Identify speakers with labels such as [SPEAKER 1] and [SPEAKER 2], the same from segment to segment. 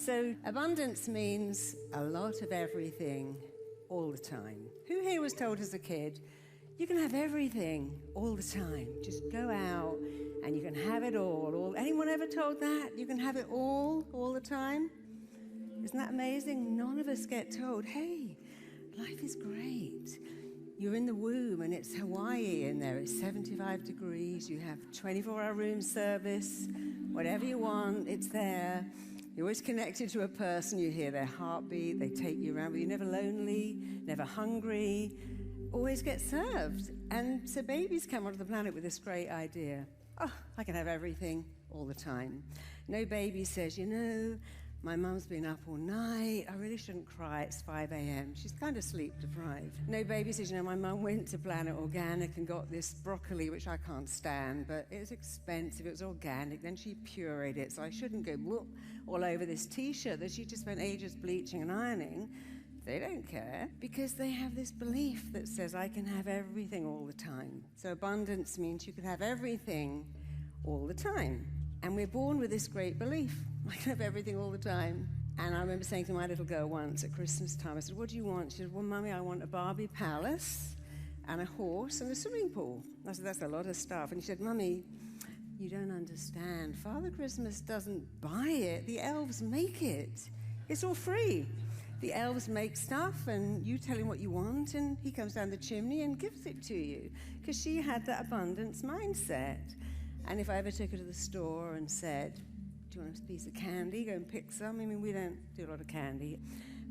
[SPEAKER 1] So abundance means a lot of everything all the time. Who here was told as a kid, you can have everything all the time. Just go out and you can have it all. Anyone ever told that? You can have it all the time? Isn't that amazing? None of us get told, hey, life is great. You're in the womb and it's Hawaii in there. It's 75 degrees. You have 24-hour room service. Whatever you want, it's there. You're always connected to a person. You hear their heartbeat. They take you around. But you're never lonely, never hungry. Always get served. And so babies come onto the planet with this great idea. Oh, I can have everything all the time. No baby says, you know, my mum's been up all night. I really shouldn't cry. It's 5 a.m. She's kind of sleep deprived. No baby says, you know, my mum went to Planet Organic and got this broccoli, which I can't stand, but it was expensive. It was organic. Then she pureed it, so I shouldn't go all over this T-shirt that she just spent ages bleaching and ironing. They don't care because they have this belief that says, I can have everything all the time. So abundance means you can have everything all the time. And we're born with this great belief. I can have everything all the time. And I remember saying to my little girl once at Christmas time, I said, what do you want? She said, well, Mummy, I want a Barbie palace and a horse and a swimming pool. I said, that's a lot of stuff. And she said, Mummy, you don't understand. Father Christmas doesn't buy it. The elves make it. It's all free. The elves make stuff, and you tell him what you want, and he comes down the chimney and gives it to you. Because she had that abundance mindset. And if I ever took her to the store and said, do you want a piece of candy? Go and pick some. I mean, we don't do a lot of candy.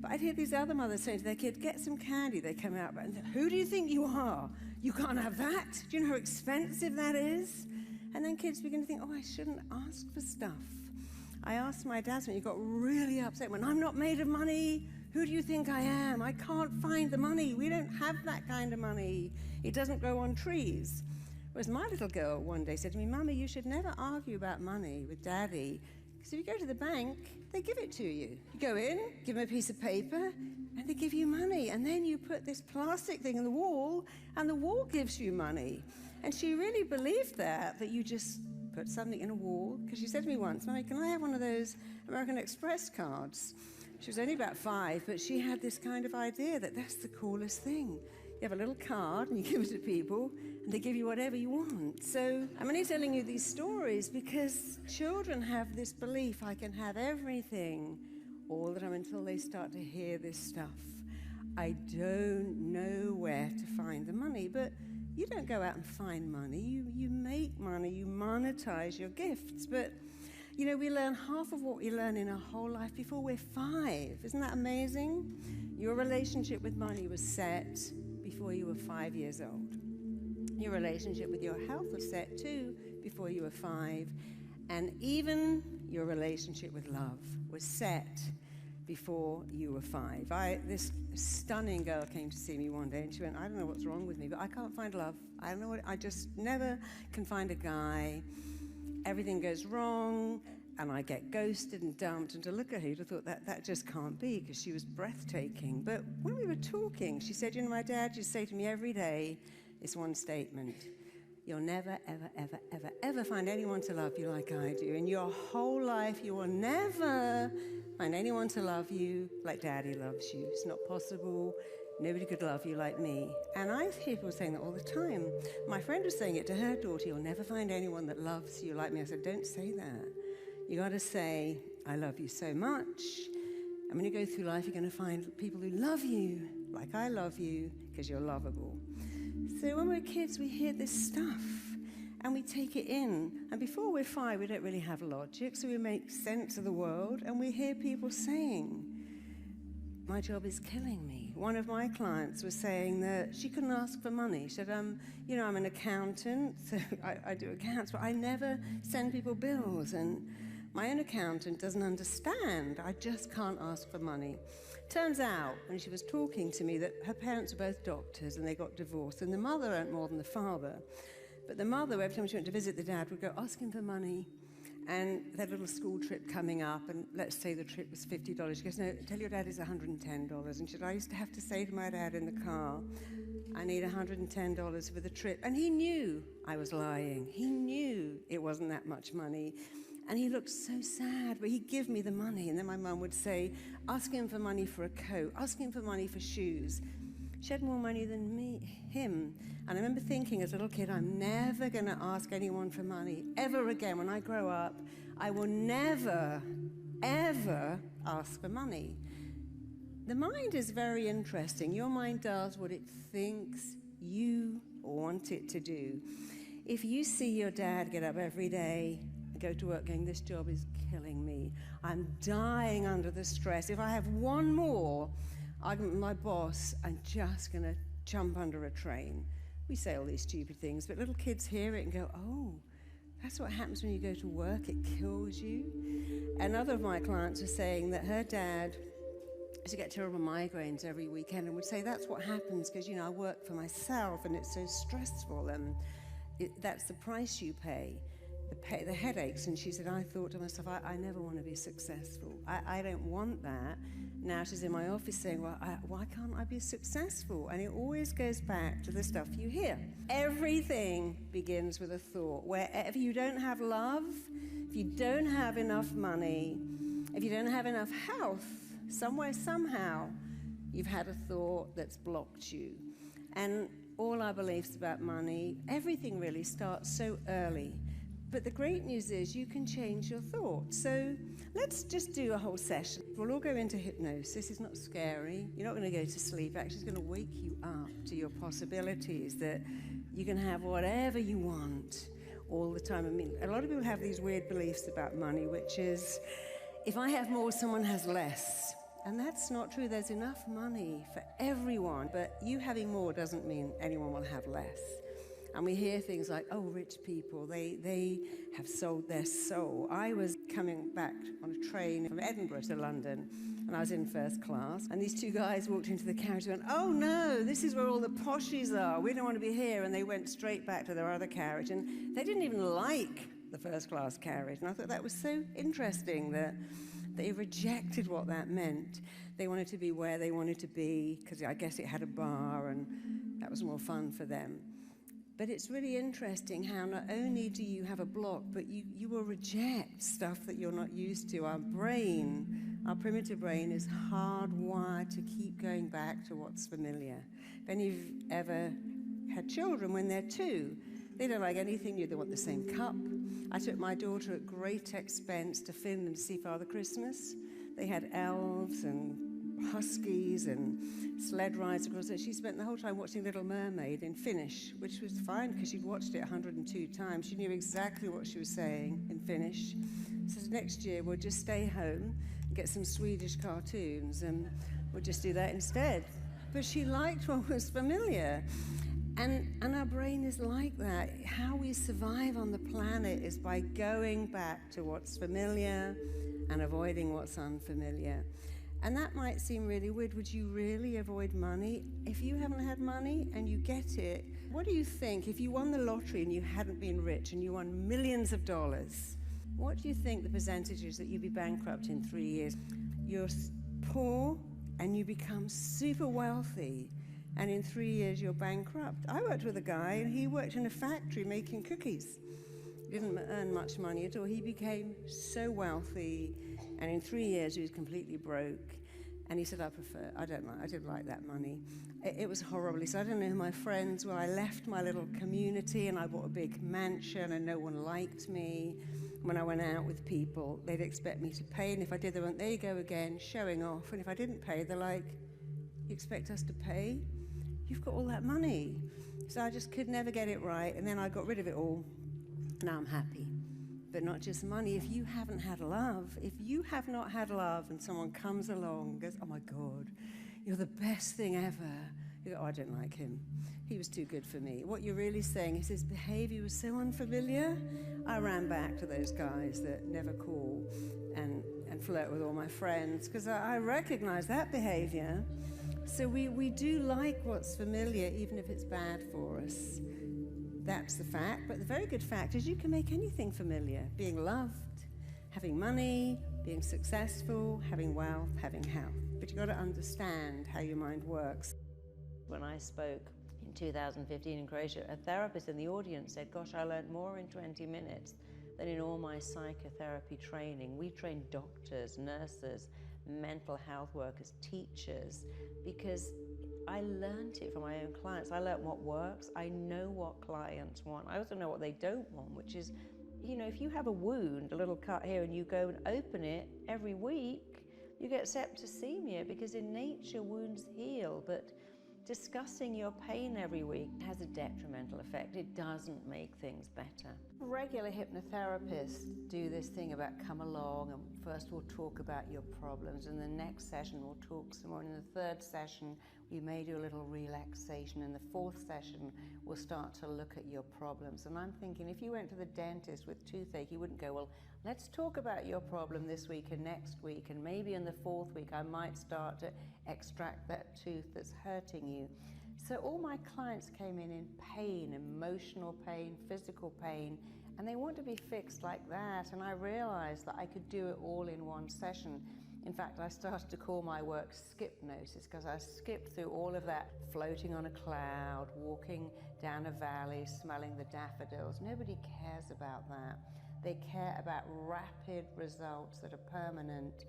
[SPEAKER 1] But I'd hear these other mothers saying to their kid, get some candy. They come out and say, who do you think you are? You can't have that. Do you know how expensive that is? And then kids begin to think, oh, I shouldn't ask for stuff. I asked my dad when he got really upset, when I'm not made of money, who do you think I am? I can't find the money. We don't have that kind of money. It doesn't grow on trees. Whereas my little girl one day said to me, Mummy, you should never argue about money with Daddy, because if you go to the bank, they give it to you. You go in, give them a piece of paper, and they give you money. And then you put this plastic thing in the wall, and the wall gives you money. And she really believed that you just put something in a wall. Because she said to me once, Mummy, can I have one of those American Express cards? She was only about 5, but she had this kind of idea that that's the coolest thing. You have a little card and you give it to people and they give you whatever you want. So I'm only telling you these stories because children have this belief, I can have everything all the time, until they start to hear this stuff. I don't know where to find the money, but you don't go out and find money. You make money, you monetize your gifts. But you know, we learn half of what we learn in our whole life before we're 5. Isn't that amazing? Your relationship with money was set before you were 5 years old. Your relationship with your health was set too before you were 5. And even your relationship with love was set before you were 5. This stunning girl came to see me one day and she went, I don't know what's wrong with me, but I can't find love. I don't know I just never can find a guy. Everything goes wrong, and I get ghosted and dumped. And to look at her, you'd have thought that just can't be, because she was breathtaking. But when we were talking, she said, you know, my dad used to say to me every day this one statement: you'll never, ever, ever, ever, ever find anyone to love you like I do. In your whole life, you will never find anyone to love you like Daddy loves you. It's not possible. Nobody could love you like me. And I hear people saying that all the time. My friend was saying it to her daughter, you'll never find anyone that loves you like me. I said, don't say that. You got to say, I love you so much. And when you go through life, you're going to find people who love you like I love you, because you're lovable. So when we're kids, we hear this stuff and we take it in. And before we're 5, we don't really have logic, so we make sense of the world, and we hear people saying, my job is killing me. One of my clients was saying that she couldn't ask for money. She said, you know, I'm an accountant, so I do accounts, but I never send people bills, and my own accountant doesn't understand. I just can't ask for money. Turns out, when she was talking to me, that her parents were both doctors, and they got divorced, and the mother earned more than the father. But the mother, every time she went to visit the dad, would go, ask him for money. And they had a little school trip coming up, and let's say the trip was $50. She goes, no, tell your dad it's $110. And she said, I used to have to say to my dad in the car, I need $110 for the trip. And he knew I was lying. He knew it wasn't that much money. And he looked so sad, but he'd give me the money. And then my mum would say, ask him for money for a coat, ask him for money for shoes. She had more money than him. And I remember thinking as a little kid, I'm never going to ask anyone for money ever again. When I grow up, I will never, ever ask for money. The mind is very interesting. Your mind does what it thinks you want it to do. If you see your dad get up every day and go to work going, this job is killing me, I'm dying under the stress. If I have one more, my boss, I'm just going to jump under a train. We say all these stupid things, but little kids hear it and go, oh, that's what happens when you go to work, it kills you. Another of my clients was saying that her dad used to get terrible migraines every weekend and would say, that's what happens because, I work for myself and it's so stressful, and that's the price you pay, the headaches. And she said, I thought to myself, I never want to be successful. I don't want that. Now she's in my office saying, well, why can't I be successful? And it always goes back to the stuff you hear. Everything begins with a thought. Wherever you don't have love, if you don't have enough money, if you don't have enough health, somewhere, somehow, you've had a thought that's blocked you. And all our beliefs about money, everything really starts so early. But the great news is you can change your thoughts. So let's just do a whole session. We'll all go into hypnosis. It's not scary. You're not going to go to sleep. Actually, it's going to wake you up to your possibilities, that you can have whatever you want all the time. I mean, a lot of people have these weird beliefs about money, which is, if I have more, someone has less. And that's not true. There's enough money for everyone, but you having more doesn't mean anyone will have less. And we hear things like, oh, rich people, they have sold their soul. I was coming back on a train from Edinburgh to London, and I was in first class, and these two guys walked into the carriage and went, oh no, this is where all the poshies are. We don't want to be here. And they went straight back to their other carriage, and they didn't even like the first class carriage. And I thought that was so interesting that they rejected what that meant. They wanted to be where they wanted to be, because I guess it had a bar, and that was more fun for them. But it's really interesting how not only do you have a block, but you will reject stuff that you're not used to. Our brain, our primitive brain, is hardwired to keep going back to what's familiar. If any of you ever had children when they're 2, they don't like anything new. They want the same cup. I took my daughter at great expense to Finland to see Father Christmas. They had elves and huskies and sled rides across it. She spent the whole time watching Little Mermaid in Finnish, which was fine because she'd watched it 102 times. She knew exactly what she was saying in Finnish. So next year we'll just stay home and get some Swedish cartoons, and we'll just do that instead. But she liked what was familiar. And our brain is like that. How we survive on the planet is by going back to what's familiar and avoiding what's unfamiliar. And that might seem really weird. Would you really avoid money? If you haven't had money and you get it, what do you think? If you won the lottery and you hadn't been rich and you won millions of dollars, what do you think the percentage is that you'd be bankrupt in 3 years? You're poor and you become super wealthy, and in 3 years you're bankrupt. I worked with a guy and he worked in a factory making cookies. He didn't earn much money at all. He became so wealthy, and in 3 years he was completely broke. And he said, I didn't like that money. It was horrible. He said, I don't know who my friends were. I left my little community and I bought a big mansion and no one liked me. When I went out with people, they'd expect me to pay, and if I did, they went, there you go again, showing off. And if I didn't pay, they're like, you expect us to pay? You've got all that money. So I just could never get it right, and then I got rid of it all. Now I'm happy. But not just money. If you haven't had love, if you have not had love and someone comes along and goes, oh my God, you're the best thing ever. You go, oh, I didn't like him. He was too good for me. What you're really saying is his behavior was so unfamiliar. I ran back to those guys that never call and flirt with all my friends because I recognize that behavior. So we do like what's familiar, even if it's bad for us. That's the fact. But the very good fact is you can make anything familiar. Being loved, having money, being successful, having wealth, having health. But you've got to understand how your mind works. When I spoke in 2015 in Croatia, a therapist in the audience said, gosh, I learned more in 20 minutes
[SPEAKER 2] than in all my psychotherapy training. We train doctors, nurses, mental health workers, teachers, because I learned it from my own clients. I learned what works. I know what clients want. I also know what they don't want, which is, you know, if you have a wound, a little cut here, and you go and open it every week, you get septicemia, because in nature wounds heal, but discussing your pain every week has a detrimental effect. It doesn't make things better. Regular hypnotherapists do this thing about come along and first we'll talk about your problems, and the next session we'll talk some more, and in the third session we may do a little relaxation, and the fourth session we'll start to look at your problems. And I'm thinking, if you went to the dentist with toothache, you wouldn't go, well, let's talk about your problem this week and next week, and maybe in the fourth week I might start to extract that tooth that's hurting you. So all my clients came in pain, emotional pain, physical pain, and they want to be fixed like that. And I realized that I could do it all in one session. In fact, I started to call my work Hypnosis, because I skipped through all of that floating on a cloud, walking down a valley, smelling the daffodils. Nobody cares about that. They care about rapid results that are permanent.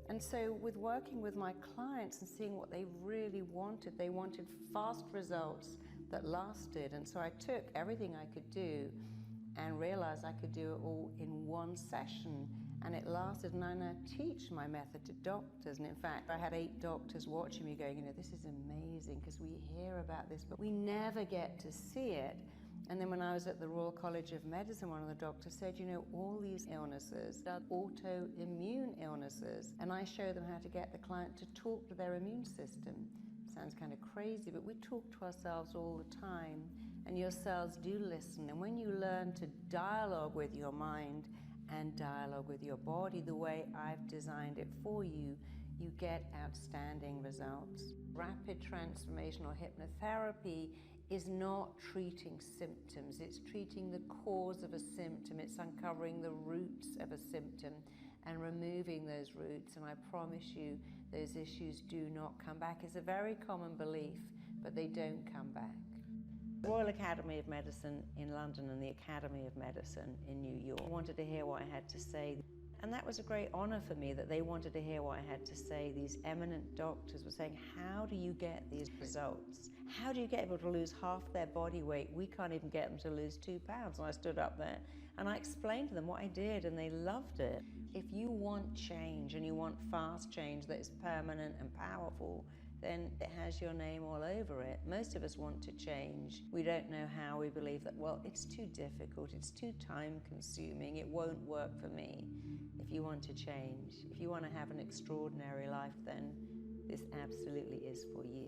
[SPEAKER 2] And so with working with my clients and seeing what they really wanted, they wanted fast results that lasted. And so I took everything I could do and realized I could do it all in one session. And it lasted, and I now teach my method to doctors. And in fact, I had 8 doctors watching me going, you know, this is amazing, because we hear about this, but we never get to see it. And then when I was at the Royal College of Medicine, one of the doctors said, you know, all these illnesses are autoimmune illnesses. And I show them how to get the client to talk to their immune system. Sounds kind of crazy, but we talk to ourselves all the time, and your cells do listen. And when you learn to dialogue with your mind and dialogue with your body the way I've designed it for you, you get outstanding results. Rapid transformational hypnotherapy is not treating symptoms, it's treating the cause of a symptom. It's uncovering the roots of a symptom and removing those roots, and I promise you those issues do not come back. It's a very common belief, but they don't come back. The Royal Academy of Medicine in London and the Academy of Medicine in New York wanted to hear what I had to say. And that was a great honor for me, that they wanted to hear what I had to say. These eminent doctors were saying, how do you get these results? How do you get people to lose half their body weight? We can't even get them to lose 2 pounds. And I stood up there and I explained to them what I did, and they loved it. If you want change, and you want fast change that is permanent and powerful, then it has your name all over it. Most of us want to change. We don't know how. We believe that, well, it's too difficult, it's too time-consuming, it won't work for me. If you want to change, if you want to have an extraordinary life, then this absolutely is for you.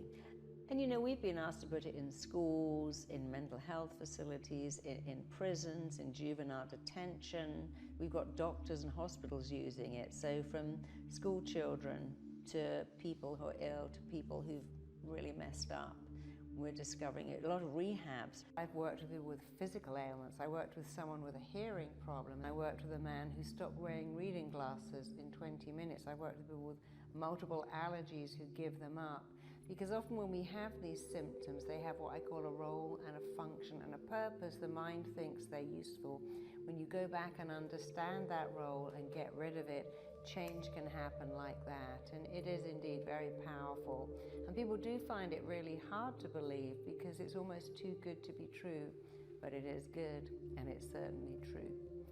[SPEAKER 2] And you know, we've been asked to put it in schools, in mental health facilities, in prisons, in juvenile detention. We've got doctors and hospitals using it. So from school children to people who are ill, to people who've really messed up, we're discovering it. A lot of rehabs. I've worked with people with physical ailments. I worked with someone with a hearing problem. I worked with a man who stopped wearing reading glasses in 20 minutes. I worked with people with multiple allergies who give them up. Because often when we have these symptoms, they have what I call a role and a function and a purpose. The mind thinks they're useful. When you go back and understand that role and get rid of it, change can happen like that. And it is indeed very powerful. And people do find it really hard to believe, because it's almost too good to be true. But it is good, and it's certainly true.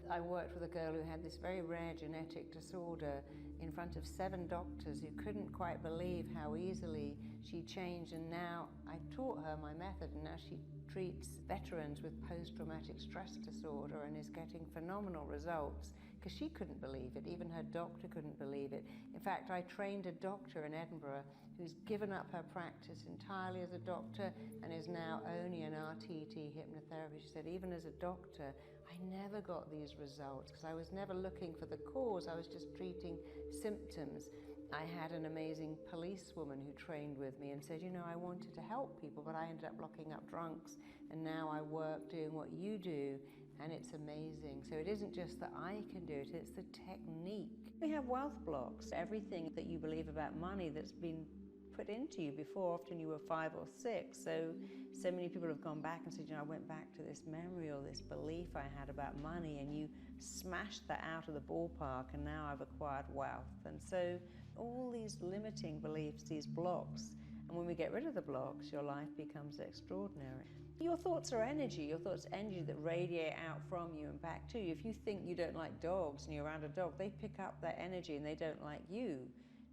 [SPEAKER 2] I worked with a girl who had this very rare genetic disorder in front of 7 doctors who couldn't quite believe how easily she changed, and now I taught her my method, and now she treats veterans with post-traumatic stress disorder and is getting phenomenal results, because she couldn't believe it. Even her doctor couldn't believe it. In fact, I trained a doctor in Edinburgh who's given up her practice entirely as a doctor and is now only an RTT hypnotherapist. She said, even as a doctor, I never got these results because I was never looking for the cause. I was just treating symptoms. I had an amazing policewoman who trained with me and said, you know, I wanted to help people, but I ended up locking up drunks, and now I work doing what you do, and it's amazing. So it isn't just that I can do it, it's the technique. We have wealth blocks. Everything that you believe about money that's been put into you. Before, often you were 5 or 6. So many people have gone back and said, you know, I went back to this memory or this belief I had about money, and you smashed that out of the ballpark, and now I've acquired wealth. And so all these limiting beliefs, these blocks, and when we get rid of the blocks, your life becomes extraordinary. Your thoughts are energy. Your thoughts are energy that radiate out from you and back to you. If you think you don't like dogs and you're around a dog, they pick up that energy and they don't like you.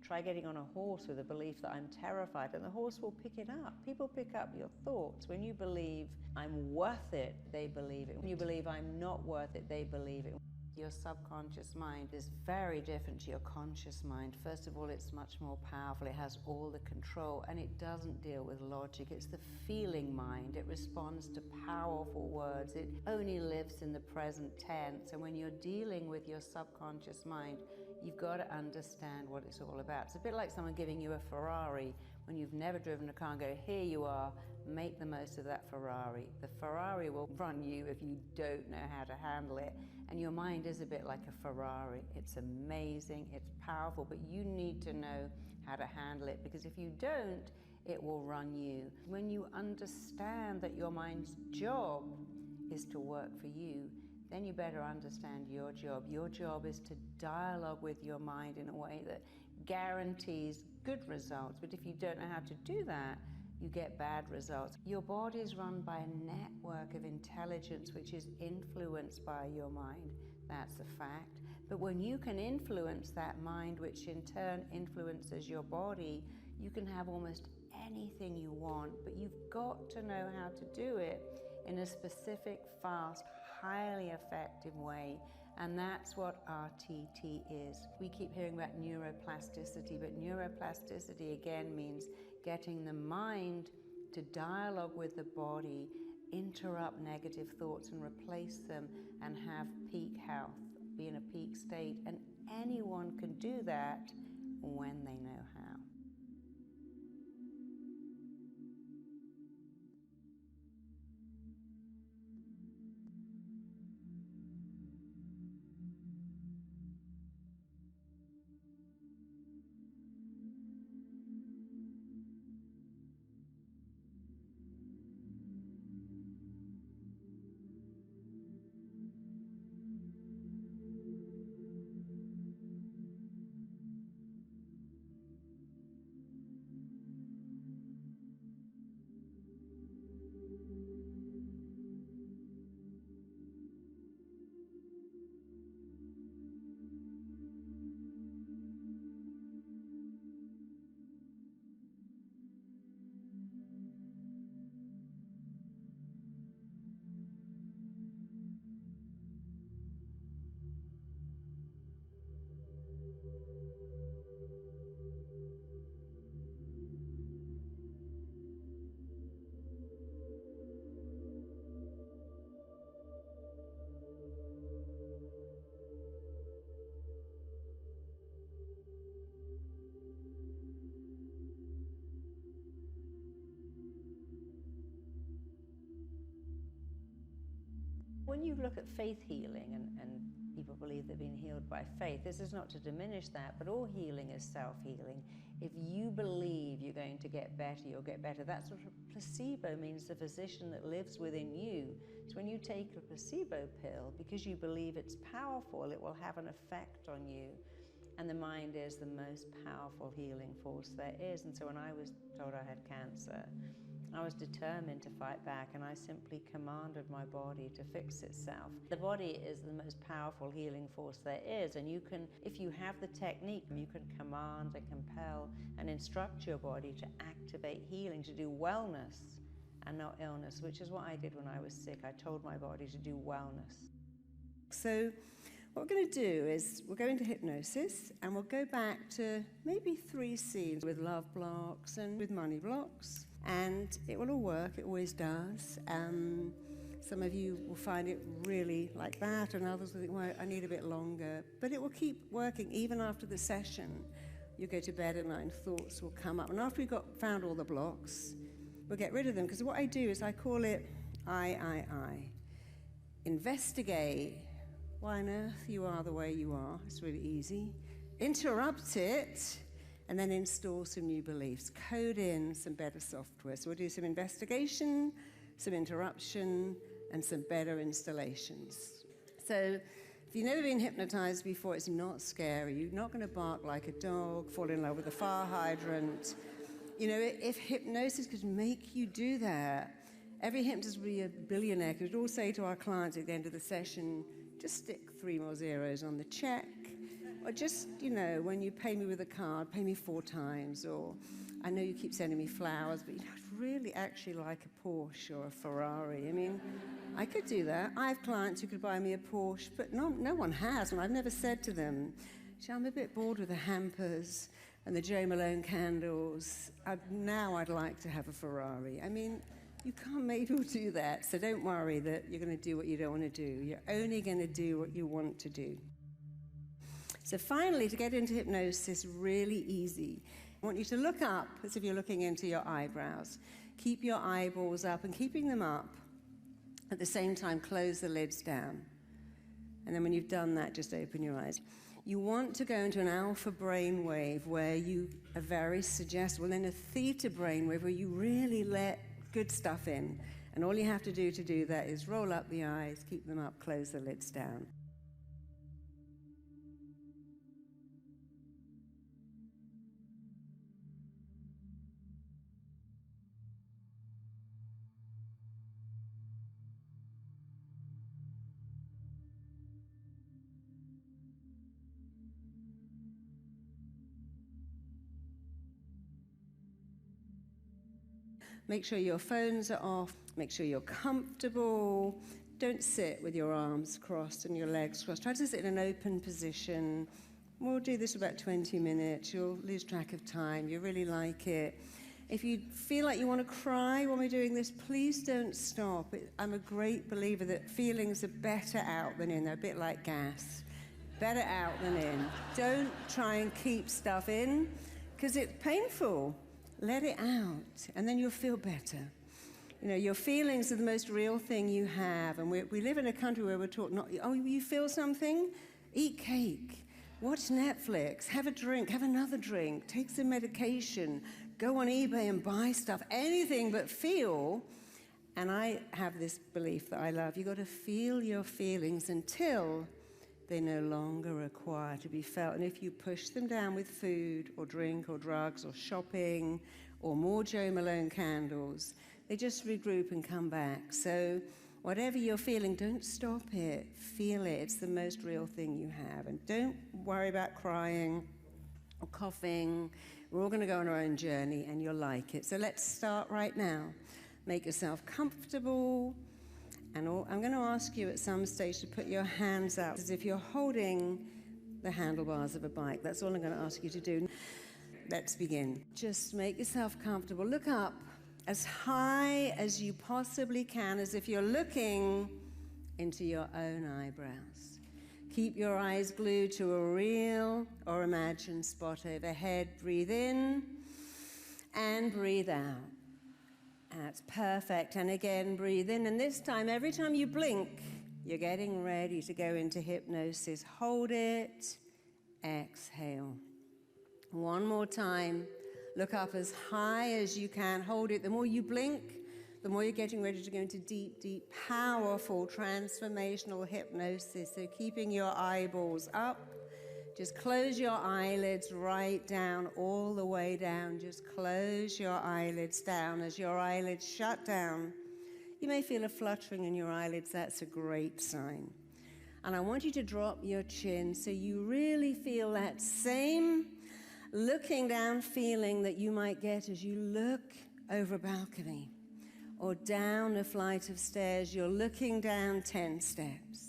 [SPEAKER 2] Try getting on a horse with a belief that I'm terrified, and the horse will pick it up. People pick up your thoughts. When you believe I'm worth it, they believe it. When you believe I'm not worth it, they believe it. Your subconscious mind is very different to your conscious mind. First of all, it's much more powerful. It has all the control, and it doesn't deal with logic. It's the feeling mind. It responds to powerful words. It only lives in the present tense. And when you're dealing with your subconscious mind, you've got to understand what it's all about. It's a bit like someone giving you a Ferrari when you've never driven a car and go, here you are, make the most of that Ferrari. The Ferrari will run you if you don't know how to handle it. And your mind is a bit like a Ferrari. It's amazing, it's powerful, but you need to know how to handle it, because if you don't, it will run you. When you understand that your mind's job is to work for you, then you better understand your job. Your job is to dialogue with your mind in a way that guarantees good results. But if you don't know how to do that, you get bad results. Your body is run by a network of intelligence which is influenced by your mind. That's a fact. But when you can influence that mind, which in turn influences your body, you can have almost anything you want, but you've got to know how to do it in a specific, fast, highly effective way. And that's what RTT is. We keep hearing about neuroplasticity, but neuroplasticity again means getting the mind to dialogue with the body, interrupt negative thoughts and replace them, and have peak health, be in a peak state. And anyone can do that when they know how. When you look at faith healing, and people believe they've been healed by faith, this is not to diminish that, but all healing is self-healing. If you believe you're going to get better, you'll get better. That's what a placebo means, the physician that lives within you. So when you take a placebo pill, because you believe it's powerful, it will have an effect on you. And the mind is the most powerful healing force there is. And so when I was told I had cancer, I was determined to fight back, and I simply commanded my body to fix itself. The body is the most powerful healing force there is, and you can, if you have the technique, you can command and compel and instruct your body to activate healing, to do wellness and not illness, which is what I did when I was sick. I told my body to do wellness.
[SPEAKER 1] So what we're going to do is we'll go into hypnosis, and we'll go back to maybe 3 scenes with love blocks and with money blocks. And it will all work, it always does. Some of you will find it really like that, and others will think, well, I need a bit longer. But it will keep working even after the session. You go to bed at night and thoughts will come up. And after we've found all the blocks, we'll get rid of them. Because what I do is I call it I. Investigate why on earth you are the way you are. It's really easy. Interrupt it and then install some new beliefs, code in some better software. So we'll do some investigation, some interruption, and some better installations. So if you've never been hypnotized before, it's not scary. You're not going to bark like a dog, fall in love with a fire hydrant. You know, if hypnosis could make you do that, every hypnotist would be a billionaire. Because we'd all say to our clients at the end of the session, just stick 3 more zeros on the check. Or just, you know, when you pay me with a card, pay me 4 times. Or I know you keep sending me flowers, but I'd really actually like a Porsche or a Ferrari. I mean, I could do that. I have clients who could buy me a Porsche, but no one has, and I've never said to them, I'm a bit bored with the hampers and the Jo Malone candles. Now I'd like to have a Ferrari. I mean, you can't make people do that, so don't worry that you're going to do what you don't want to do. You're only going to do what you want to do. So finally, to get into hypnosis, really easy. I want you to look up as if you're looking into your eyebrows. Keep your eyeballs up, and keeping them up, at the same time, close the lids down. And then when you've done that, just open your eyes. You want to go into an alpha brainwave where you are very suggestible, and then a theta brainwave where you really let good stuff in. And all you have to do that is roll up the eyes, keep them up, close the lids down. Make sure your phones are off. Make sure you're comfortable. Don't sit with your arms crossed and your legs crossed. Try to sit in an open position. We'll do this for about 20 minutes. You'll lose track of time. You really like it. If you feel like you want to cry when we're doing this, please don't stop. I'm a great believer that feelings are better out than in. They're a bit like gas. Better out than in. Don't try and keep stuff in, because it's painful. Let it out, and then you'll feel better. You know, your feelings are the most real thing you have, and we live in a country where we're taught not, oh, you feel something? Eat cake, watch Netflix, have a drink, have another drink, take some medication, go on eBay and buy stuff, anything but feel. And I have this belief that I love. You've got to feel your feelings until they no longer require to be felt. And if you push them down with food or drink or drugs or shopping or more Jo Malone candles, they just regroup and come back. So whatever you're feeling, don't stop it. Feel it. It's the most real thing you have. And don't worry about crying or coughing. We're all going to go on our own journey, and you'll like it. So let's start right now. Make yourself comfortable. And I'm going to ask you at some stage to put your hands out as if you're holding the handlebars of a bike. That's all I'm going to ask you to do. Let's begin. Just make yourself comfortable. Look up as high as you possibly can, as if you're looking into your own eyebrows. Keep your eyes glued to a real or imagined spot overhead. Breathe in and breathe out. That's perfect. And again, breathe in. And this time, every time you blink, you're getting ready to go into hypnosis. Hold it. Exhale. One more time. Look up as high as you can. Hold it. The more you blink, the more you're getting ready to go into deep, deep, powerful, transformational hypnosis. So keeping your eyeballs up. Just close your eyelids right down, all the way down. Just close your eyelids down. As your eyelids shut down, you may feel a fluttering in your eyelids. That's a great sign. And I want you to drop your chin so you really feel that same looking down feeling that you might get as you look over a balcony or down a flight of stairs. You're looking down 10 steps.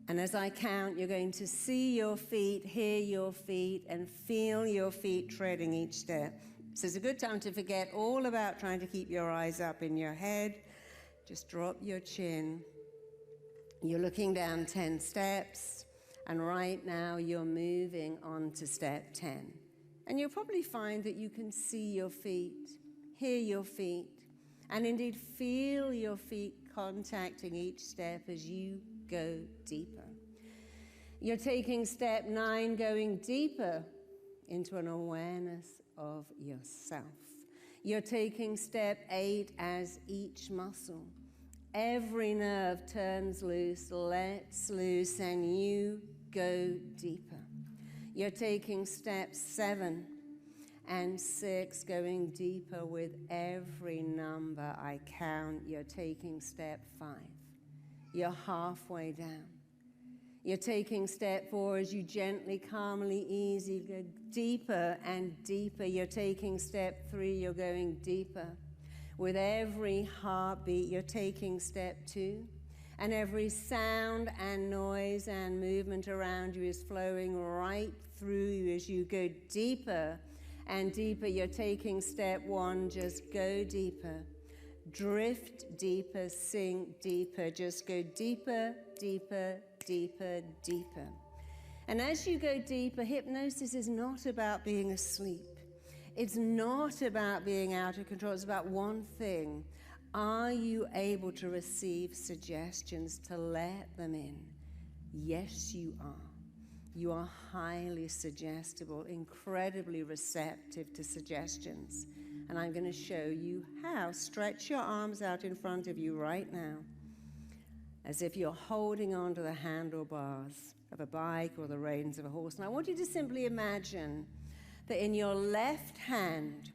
[SPEAKER 1] And as I count, you're going to see your feet, hear your feet, and feel your feet treading each step. So it's a good time to forget all about trying to keep your eyes up in your head. Just drop your chin. You're looking down 10 steps, and right now you're moving on to step 10. And you'll probably find that you can see your feet, hear your feet, and indeed feel your feet contacting each step as you go deeper. You're taking step 9, going deeper into an awareness of yourself. You're taking step 8 as each muscle. Every nerve turns loose, lets loose, and you go deeper. You're taking steps 7 and 6, going deeper with every number I count. You're taking step 5. You're halfway down. You're taking step 4 as you gently, calmly, easy go deeper and deeper. You're taking step 3, you're going deeper. With every heartbeat, you're taking step 2. And every sound and noise and movement around you is flowing right through you as you go deeper and deeper. You're taking step 1, just go deeper. Drift deeper, sink deeper, just go deeper, deeper, deeper, deeper. And as you go deeper, hypnosis is not about being asleep. It's not about being out of control. It's about one thing. Are you able to receive suggestions, to let them in? Yes, you are. You are highly suggestible, incredibly receptive to suggestions. And I'm going to show you how. Stretch your arms out in front of you right now, as if you're holding onto the handlebars of a bike or the reins of a horse. And I want you to simply imagine that in your left hand,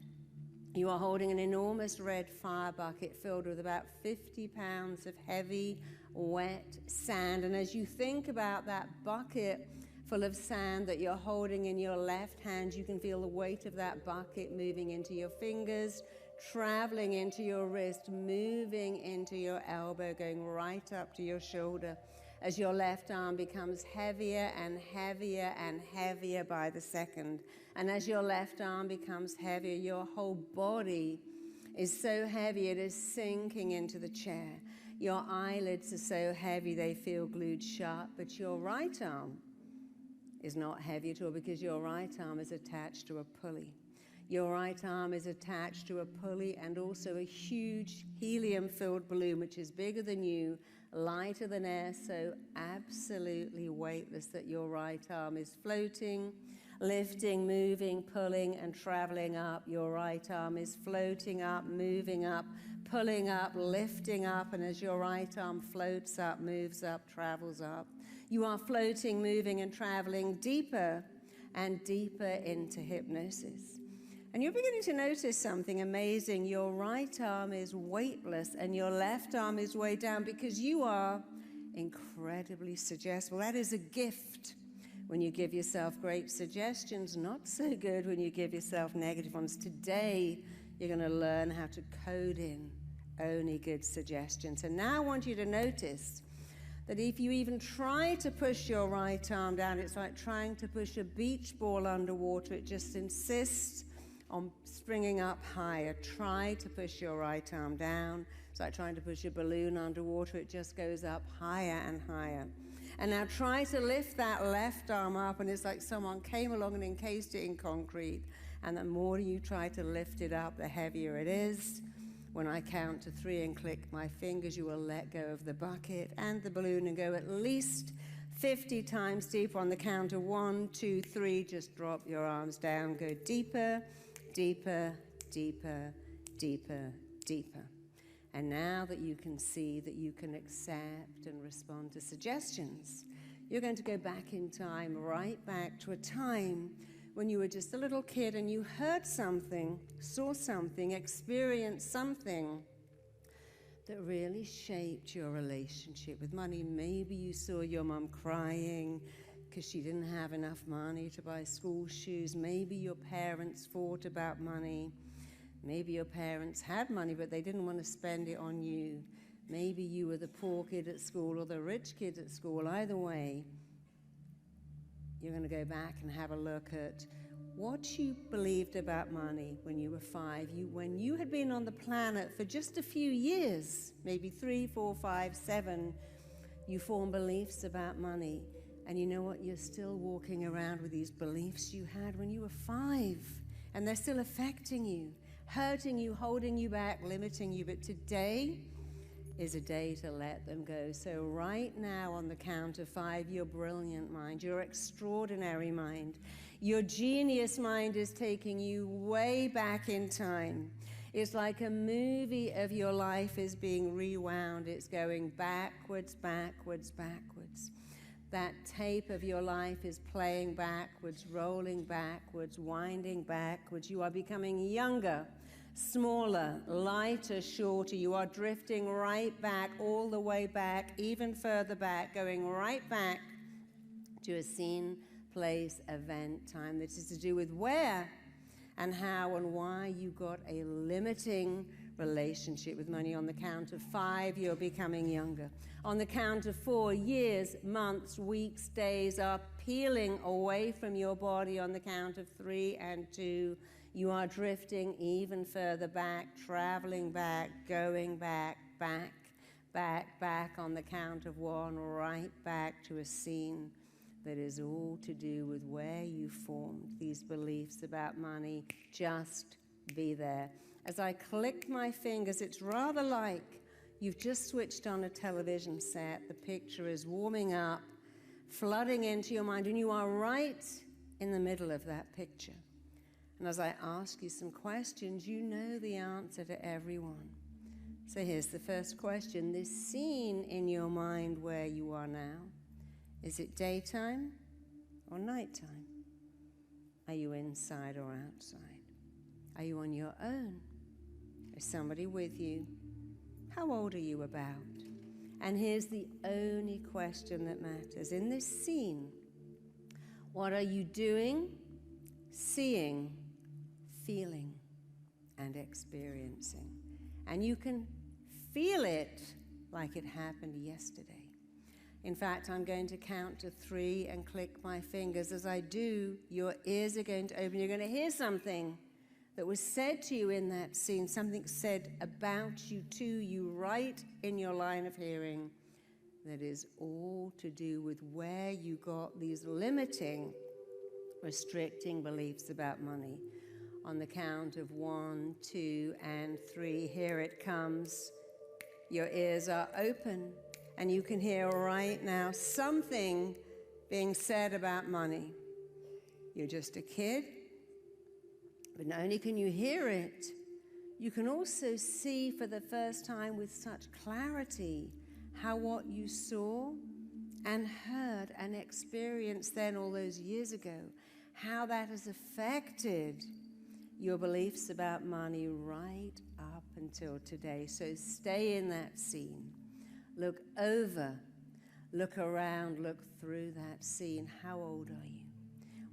[SPEAKER 1] you are holding an enormous red fire bucket filled with about 50 pounds of heavy, wet sand. And as you think about that bucket full of sand that you're holding in your left hand, you can feel the weight of that bucket moving into your fingers, traveling into your wrist, moving into your elbow, going right up to your shoulder, as your left arm becomes heavier and heavier and heavier by the second. And as your left arm becomes heavier, your whole body is so heavy it is sinking into the chair. Your eyelids are so heavy they feel glued shut, but your right arm is not heavy at all because your right arm is attached to a pulley. Your right arm is attached to a pulley and also a huge helium-filled balloon, which is bigger than you, lighter than air, so absolutely weightless that your right arm is floating, lifting, moving, pulling, and traveling up. Your right arm is floating up, moving up, pulling up, lifting up, and as your right arm floats up, moves up, travels up, you are floating, moving, and traveling deeper and deeper into hypnosis. And you're beginning to notice something amazing. Your right arm is weightless and your left arm is way down because you are incredibly suggestible. That is a gift when you give yourself great suggestions, not so good when you give yourself negative ones. Today, you're going to learn how to code in only good suggestions. And now I want you to notice that if you even try to push your right arm down, it's like trying to push a beach ball underwater. It just insists on springing up higher. Try to push your right arm down. It's like trying to push a balloon underwater. It just goes up higher and higher. And now try to lift that left arm up, and it's like someone came along and encased it in concrete. And the more you try to lift it up, the heavier it is. When I count to 3 and click my fingers, you will let go of the bucket and the balloon and go at least 50 times deeper. On the count of 1, 2, 3, just drop your arms down. Go deeper, deeper, deeper, deeper, deeper. And now that you can see that you can accept and respond to suggestions, you're going to go back in time, right back to a time when you were just a little kid and you heard something, saw something, experienced something that really shaped your relationship with money. Maybe you saw your mom crying because she didn't have enough money to buy school shoes. Maybe your parents fought about money. Maybe your parents had money, but they didn't want to spend it on you. Maybe you were the poor kid at school or the rich kid at school. Either way, you're going to go back and have a look at what you believed about money when you were 5. When you had been on the planet for just a few years, maybe 3, 4, 5, 7, you formed beliefs about money. And you know what? You're still walking around with these beliefs you had when you were 5. And they're still affecting you, hurting you, holding you back, limiting you. But today, is a day to let them go. So right now, on the count of 5, your brilliant mind, your extraordinary mind, your genius mind is taking you way back in time. It's like a movie of your life is being rewound. It's going backwards, backwards, backwards. That tape of your life is playing backwards, rolling backwards, winding backwards. You are becoming younger, smaller, lighter, shorter. You are drifting right back, all the way back, even further back, going right back to a scene, place, event, time. This is to do with where and how and why you got a limiting relationship with money. On the count of 5, you're becoming younger. On the count of 4, years, months, weeks, days are peeling away from your body. On the count of 3 and 2, you are drifting even further back, traveling back, going back, back, back, back. On the count of 1, right back to a scene that is all to do with where you formed these beliefs about money. Just be there. As I click my fingers, it's rather like you've just switched on a television set. The picture is warming up, flooding into your mind, and you are right in the middle of that picture. And as I ask you some questions, you know the answer to every one. So here's the first question. This scene in your mind where you are now, is it daytime or nighttime? Are you inside or outside? Are you on your own? Is somebody with you? How old are you about? And here's the only question that matters. In this scene, what are you doing, seeing, feeling, and experiencing? And you can feel it like it happened yesterday. In fact, I'm going to count to 3 and click my fingers. As I do, your ears are going to open. You're going to hear something that was said to you in that scene, something said about you to you right in your line of hearing that is all to do with where you got these limiting, restricting beliefs about money. On the count of 1, 2, and 3, here it comes. Your ears are open. And you can hear right now something being said about money. You're just a kid, but not only can you hear it, you can also see for the first time with such clarity how what you saw and heard and experienced then all those years ago, how that has affected your beliefs about money right up until today. So stay in that scene. Look over, look around, look through that scene. How old are you?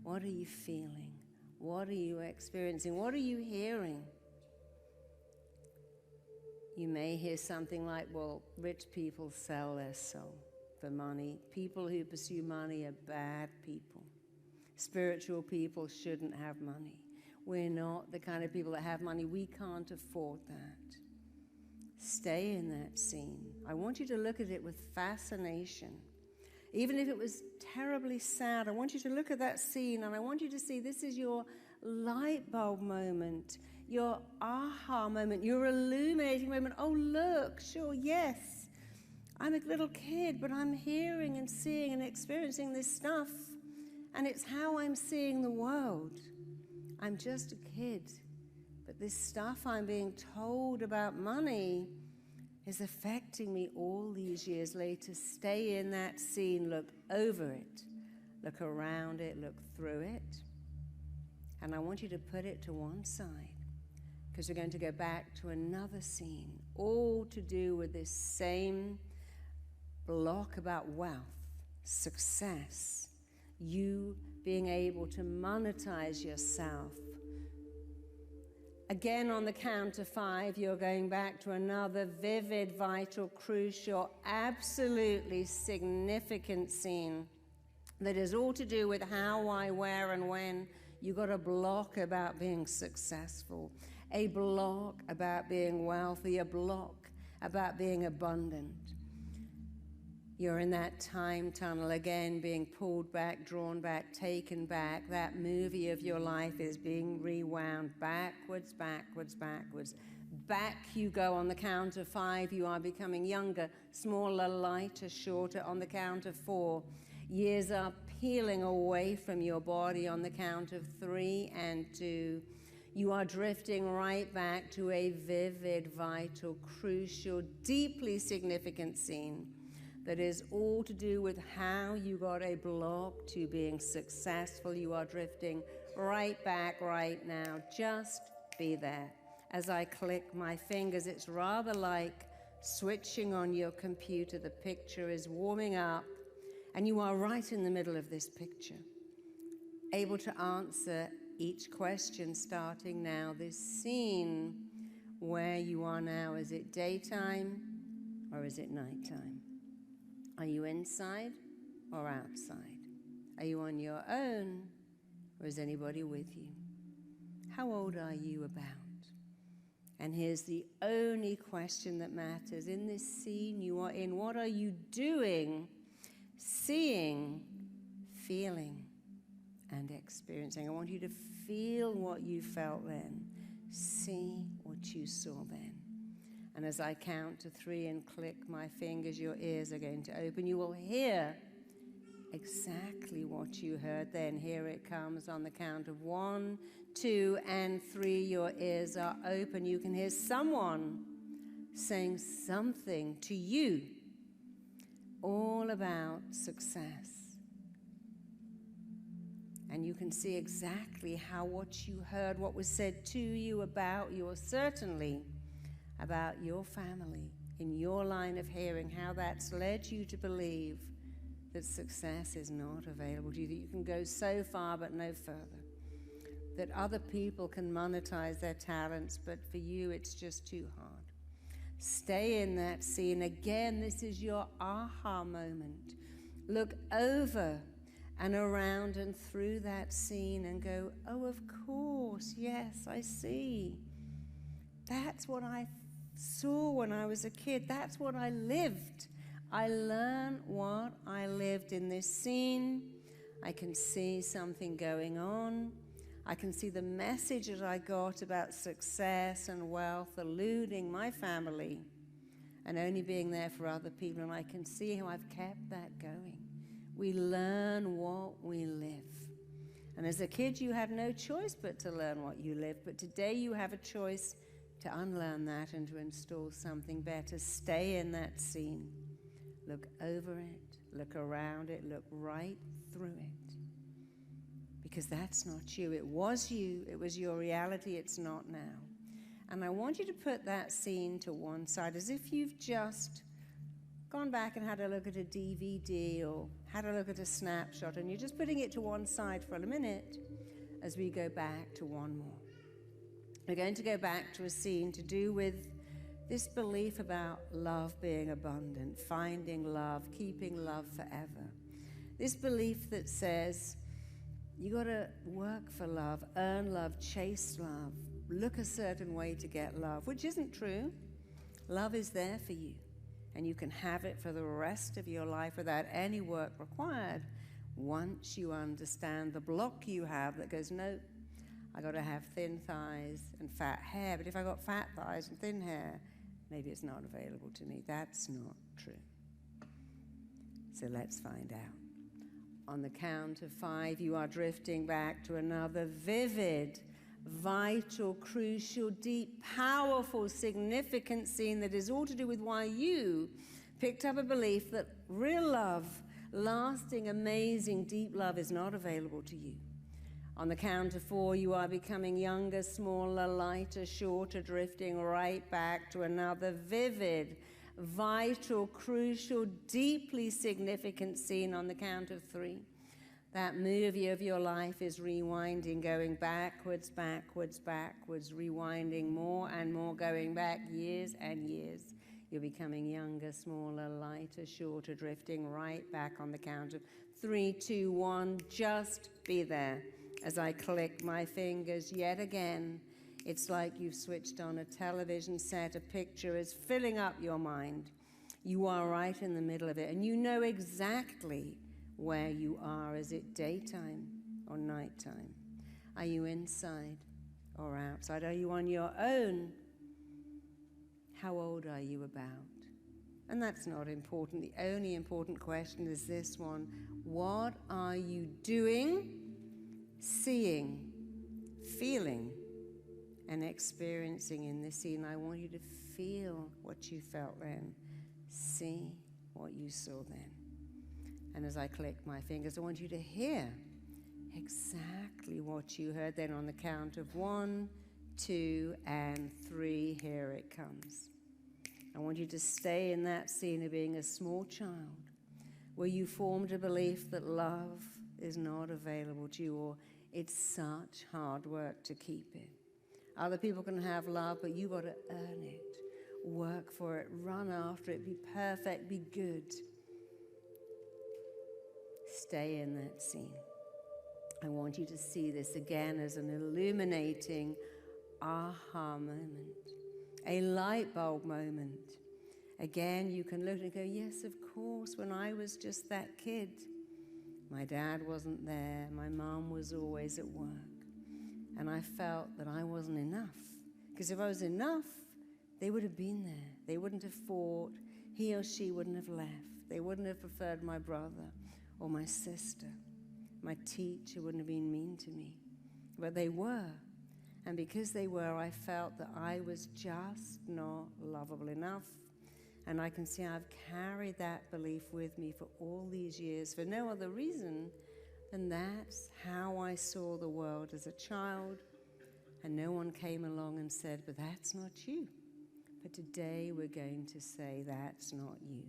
[SPEAKER 1] What are you feeling? What are you experiencing? What are you hearing? You may hear something like, well, rich people sell their soul for money. People who pursue money are bad people. Spiritual people shouldn't have money. We're not the kind of people that have money. We can't afford that. Stay in that scene. I want you to look at it with fascination. Even if it was terribly sad, I want you to look at that scene and I want you to see this is your light bulb moment, your aha moment, your illuminating moment. Oh, look, sure, yes, I'm a little kid, but I'm hearing and seeing and experiencing this stuff, and it's how I'm seeing the world. I'm just a kid. But this stuff I'm being told about money is affecting me all these years later. Stay in that scene, look over it, look around it, look through it. And I want you to put it to one side because we're going to go back to another scene, all to do with this same block about wealth, success, you being able to monetize yourself. Again, on the count of 5, you're going back to another vivid, vital, crucial, absolutely significant scene that is all to do with how, why, where, and when you got a block about being successful, a block about being wealthy, a block about being abundant. You're in that time tunnel again, being pulled back, drawn back, taken back. That movie of your life is being rewound backwards, backwards, backwards, Back you go on the count of 5. You are becoming younger, smaller, lighter, shorter on the count of 4. Years are peeling away from your body on the count of 3 and 2. You are drifting right back to a vivid, vital, crucial, deeply significant scene that is all to do with how you got a block to being successful. You are drifting right back right now. Just be there. As I click my fingers, it's rather like switching on your computer. The picture is warming up, and you are right in the middle of this picture, able to answer each question starting now. This scene where you are now, is it daytime or is it nighttime? Are you inside or outside? Are you on your own or is anybody with you? How old are you about? And here's the only question that matters. In this scene you are in, what are you doing, seeing, feeling, and experiencing? I want you to feel what you felt then. See what you saw then. And as I count to 3 and click my fingers, your ears are going to open. You will hear exactly what you heard then. Here it comes on the count of 1, 2, and 3. Your ears are open. You can hear someone saying something to you all about success. And you can see exactly how what you heard, what was said to you about you, or certainly about your family, in your line of hearing, how that's led you to believe that success is not available to you, that you can go so far but no further, that other people can monetize their talents, but for you it's just too hard. Stay in that scene. Again, this is your aha moment. Look over and around and through that scene and go, oh, of course, yes, I see. That's what I saw when I was a kid. That's what I lived. I learned what I lived in this scene. I can see something going on. I can see the message that I got about success and wealth eluding my family and only being there for other people, and I can see how I've kept that going. We learn what we live. And as a kid, you had no choice but to learn what you live, but today you have a choice to unlearn that and to install something better. Stay in that scene. Look over it, look around it, look right through it. Because that's not you. It was you. It was your reality. It's not now. And I want you to put that scene to one side as if you've just gone back and had a look at a DVD or had a look at a snapshot, and you're just putting it to one side for a minute as we go back to one more. We're going to go back to a scene to do with this belief about love being abundant, finding love, keeping love forever. This belief that says you got to work for love, earn love, chase love, look a certain way to get love, which isn't true. Love is there for you, and you can have it for the rest of your life without any work required once you understand the block you have that goes, no, I got to have thin thighs and fat hair, but if I got fat thighs and thin hair, maybe it's not available to me. That's not true. So let's find out. On the count of 5, you are drifting back to another vivid, vital, crucial, deep, powerful, significant scene that is all to do with why you picked up a belief that real love, lasting, amazing, deep love is not available to you. On the count of 4, you are becoming younger, smaller, lighter, shorter, drifting right back to another vivid, vital, crucial, deeply significant scene. On the count of 3, that movie of your life is rewinding, going backwards, backwards, backwards, rewinding more and more, going back years and years. You're becoming younger, smaller, lighter, shorter, drifting right back. On the count of 3, 2, 1, just be there. As I click my fingers yet again, it's like you've switched on a television set. A picture is filling up your mind. You are right in the middle of it, and you know exactly where you are. Is it daytime or nighttime? Are you inside or outside? Are you on your own How old are you about? And that's not important. The only important question is this one. What are you doing, seeing, feeling, and experiencing in this scene? I want you to feel what you felt then. See what you saw then. And as I click my fingers, I want you to hear exactly what you heard then on the count of 1, 2, and 3. Here it comes. I want you to stay in that scene of being a small child where you formed a belief that love is not available to you, or it's such hard work to keep it. Other people can have love, but you got to earn it, work for it, run after it, be perfect, be good. Stay in that scene. I want you to see this again as an illuminating aha moment, a light bulb moment. Again, you can look and go, yes, of course, when I was just that kid, my dad wasn't there, my mom was always at work, and I felt that I wasn't enough. Because if I was enough, they would have been there. They wouldn't have fought. He or she wouldn't have left. They wouldn't have preferred my brother or my sister. My teacher wouldn't have been mean to me. But they were. And because they were, I felt that I was just not lovable enough. And I can see I've carried that belief with me for all these years for no other reason than that's how I saw the world as a child. And no one came along and said, but that's not you. But today we're going to say that's not you.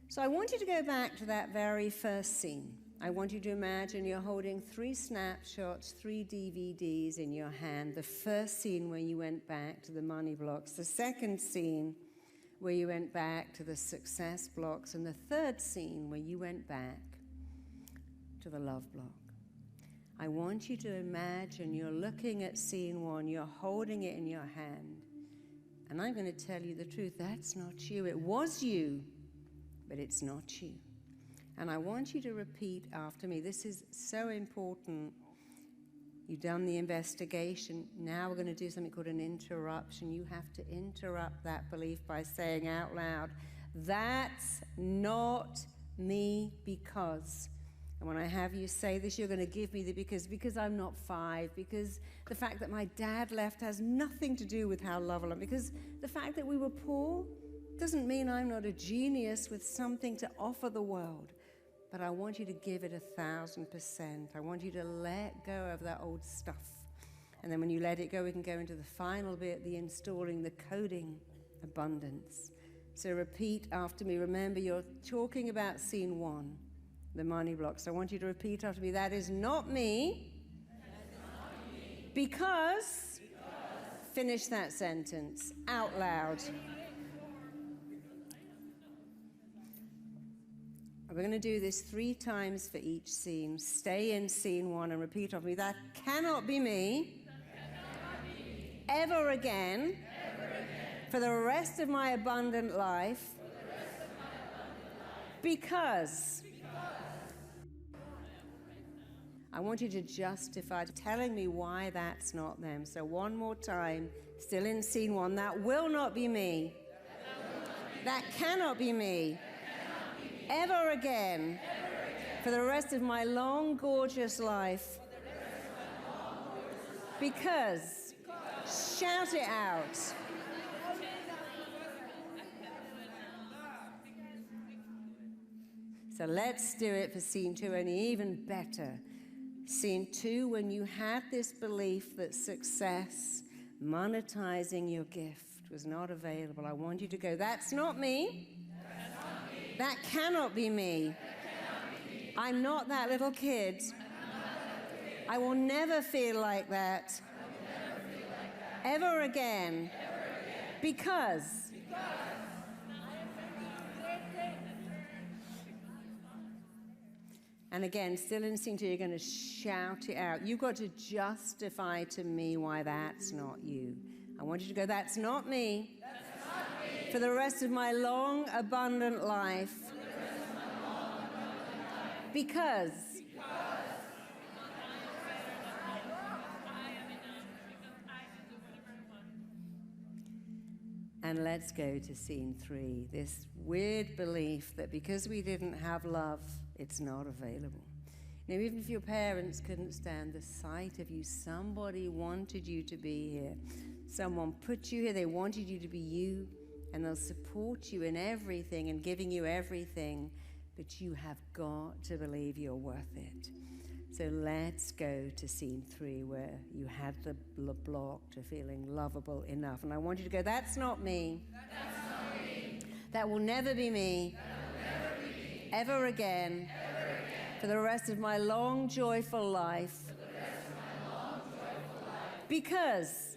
[SPEAKER 1] So I want you to go back to that very first scene. I want you to imagine you're holding 3 snapshots, 3 DVDs in your hand. The first scene where you went back to the money blocks. The second scene where you went back to the success blocks. And the third scene where you went back to the love block. I want you to imagine you're looking at scene 1, you're holding it in your hand. And I'm going to tell you the truth, that's not you. It was you, but it's not you. And I want you to repeat after me. This is so important. You've done the investigation. Now we're going to do something called an interruption. You have to interrupt that belief by saying out loud, that's not me because. And when I have you say this, you're going to give me the because I'm not 5, because the fact that my dad left has nothing to do with how lovable I am, because the fact that we were poor doesn't mean I'm not a genius with something to offer the world. But I want you to give it 1,000%. I want you to let go of that old stuff. And then when you let it go, we can go into the final bit, the installing, the coding, abundance. So repeat after me. Remember, you're talking about scene 1, the money blocks. I want you to repeat after me. That is not me. Because, finish that sentence out loud. We're going to do this 3 times for each scene. Stay in scene 1 and repeat after me. That cannot be me. Ever again. For the rest of my abundant life. Because. I want you to justify telling me why that's not them. So one more time, still in scene 1. That will not be me. That cannot be me. Ever again, for the rest of my long, gorgeous life. Because, shout it out. So let's do it for scene 2, and even better. Scene 2, when you had this belief that success, monetizing your gift, was not available, I want you to go, that's not me. That cannot be me. I'm not that little kid. I will never feel like that. Ever again. Because. And again, still in scene 2, you're going to shout it out. You've got to justify to me why that's not you. I want you to go, that's not me. For the rest of my long, abundant life. Because. And let's go to scene 3. This weird belief that because we didn't have love, it's not available. Now, even if your parents couldn't stand the sight of you, somebody wanted you to be here. Someone put you here, they wanted you to be you, and they'll support you in everything and giving you everything, but you have got to believe you're worth it. So let's go to scene 3 where you had the block to feeling lovable enough. And I want you to go, that's not me.
[SPEAKER 3] That's not me.
[SPEAKER 1] That will never be me.
[SPEAKER 3] That will never be me.
[SPEAKER 1] Ever again.
[SPEAKER 3] Ever again.
[SPEAKER 1] For the rest of my long, joyful life.
[SPEAKER 3] For the rest of my long, joyful life.
[SPEAKER 1] Because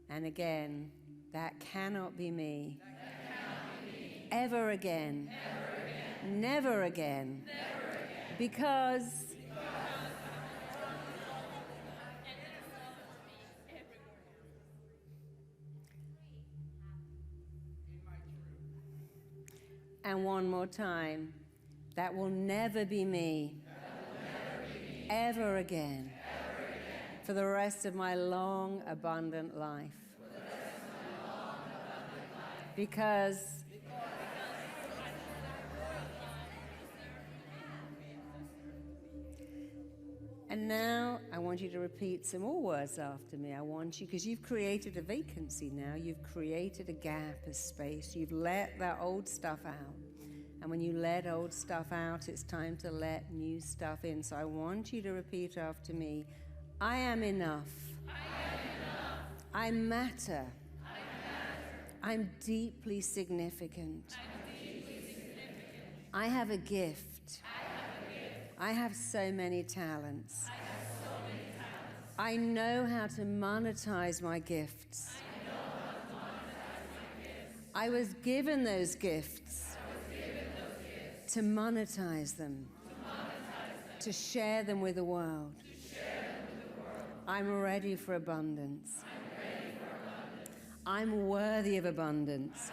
[SPEAKER 1] and again, that cannot be me. Ever again. Never again. Because and one more time, that will never be me. Ever again. For the rest of my long, abundant life. Because and now I want you to repeat some more words after me. I want you, because you've created a vacancy now. You've created a gap, a space. You've let that old stuff out. And when you let old stuff out, it's time to let new stuff in. So I want you to repeat after me. I am enough. I matter. I'm deeply significant. I have a gift. I have so many talents. I know how to monetize my gifts. I was given those gifts to monetize them, to share them with the world. I'm ready for abundance. I'm worthy of abundance.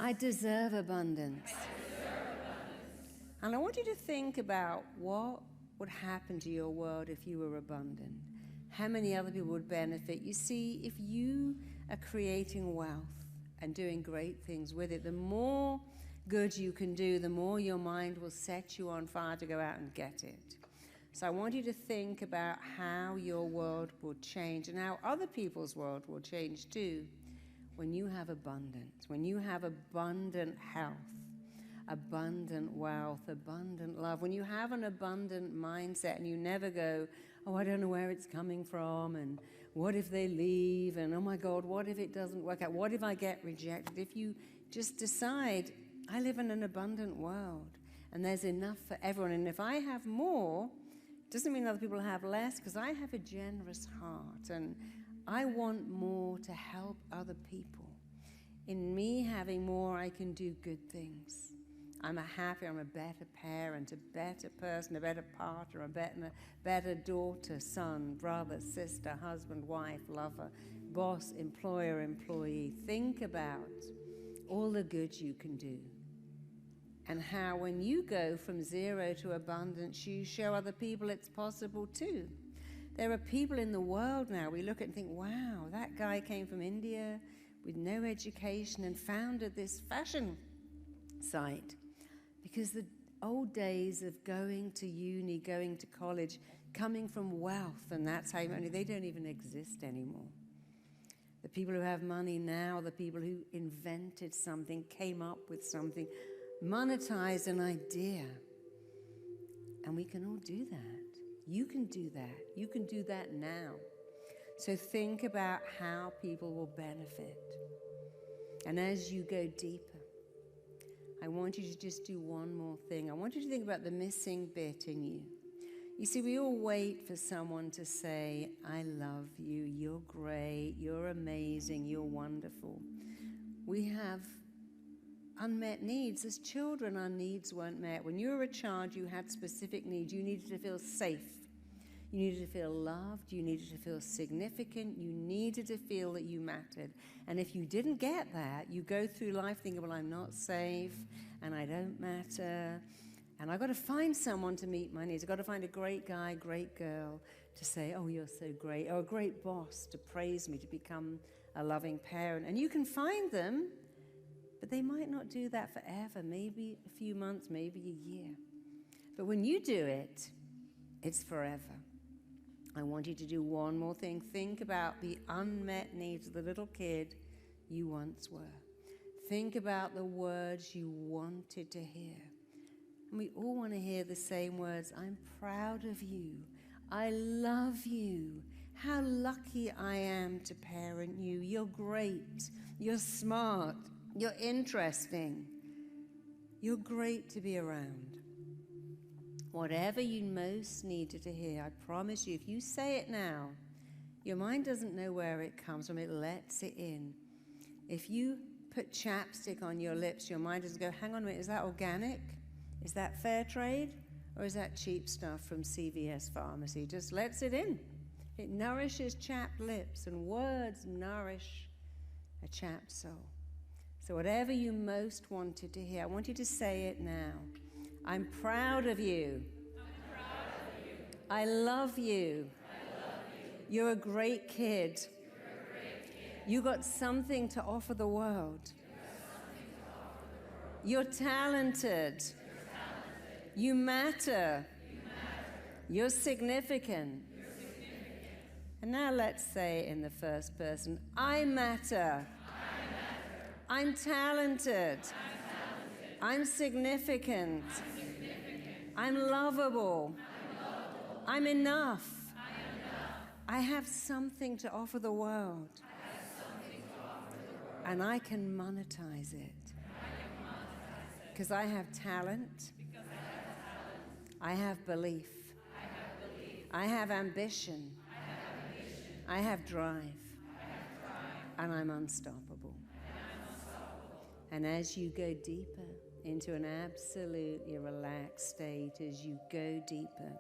[SPEAKER 1] I deserve abundance. And I want you to think about what would happen to your world if you were abundant. How many other people would benefit? You see, if you are creating wealth and doing great things with it, the more good you can do, the more your mind will set you on fire to go out and get it. So I want you to think about how your world will change and how other people's world will change too when you have abundance, when you have abundant health, abundant wealth, abundant love, when you have an abundant mindset and you never go, oh, I don't know where it's coming from, and what if they leave, and oh my God, what if it doesn't work out, what if I get rejected? If you just decide, I live in an abundant world and there's enough for everyone, and if I have more, doesn't mean other people have less, because I have a generous heart and I want more to help other people. In me having more, I can do good things. I'm a better parent, a better person, a better partner, a better daughter, son, brother, sister, husband, wife, lover, boss, employer, employee. Think about all the good you can do. And how when you go from zero to abundance, you show other people it's possible too. There are people in the world now, we look at and think, wow, that guy came from India with no education and founded this fashion site. Because the old days of going to uni, going to college, coming from wealth, and that's how you money, they don't even exist anymore. The people who have money now, the people who invented something, came up with something, monetize an idea. And we can all do that. You can do that. You can do that now. So think about how people will benefit. And as you go deeper, I want you to just do one more thing. I want you to think about the missing bit in you. You see, we all wait for someone to say, I love you, you're great, you're amazing, you're wonderful. We have unmet needs. As children, our needs weren't met. When you were a child, you had specific needs. You needed to feel safe. You needed to feel loved. You needed to feel significant. You needed to feel that you mattered. And if you didn't get that, you go through life thinking, well, I'm not safe, and I don't matter, And I've got to find someone to meet my needs. I've got to find a great guy, great girl to say, oh, you're so great, or a great boss to praise me, to become a loving parent. And you can find them, but they might not do that forever, maybe a few months, maybe a year. But when you do it, it's forever. I want you to do one more thing. Think about the unmet needs of the little kid you once were. Think about the words you wanted to hear. And we all want to hear the same words. I'm proud of you. I love you. How lucky I am to parent you. You're great. You're smart. You're interesting. You're great to be around. Whatever you most needed to hear, I promise you, if you say it now, your mind doesn't know where it comes from. It lets it in. If you put chapstick on your lips, your mind doesn't go, hang on a minute, is that organic? Is that fair trade? Or is that cheap stuff from CVS Pharmacy? Just lets it in. It nourishes chapped lips, and words nourish a chapped soul. So whatever you most wanted to hear, I want you to say it now. I'm proud of you.
[SPEAKER 3] I'm proud of you.
[SPEAKER 1] I love you.
[SPEAKER 3] I love you.
[SPEAKER 1] You're a great kid.
[SPEAKER 3] You're a great kid.
[SPEAKER 1] You got something to offer the world.
[SPEAKER 3] You have something to offer the world.
[SPEAKER 1] You're talented. You matter. You're significant. And now let's say in the first person, I matter. I'm talented. I'm significant. I'm lovable. I'm enough. I have something to offer the world. And I can monetize it. Because I have talent. I have belief. I have ambition. I have drive. And I'm unstoppable. And as you go deeper into an absolutely relaxed state, as you go deeper,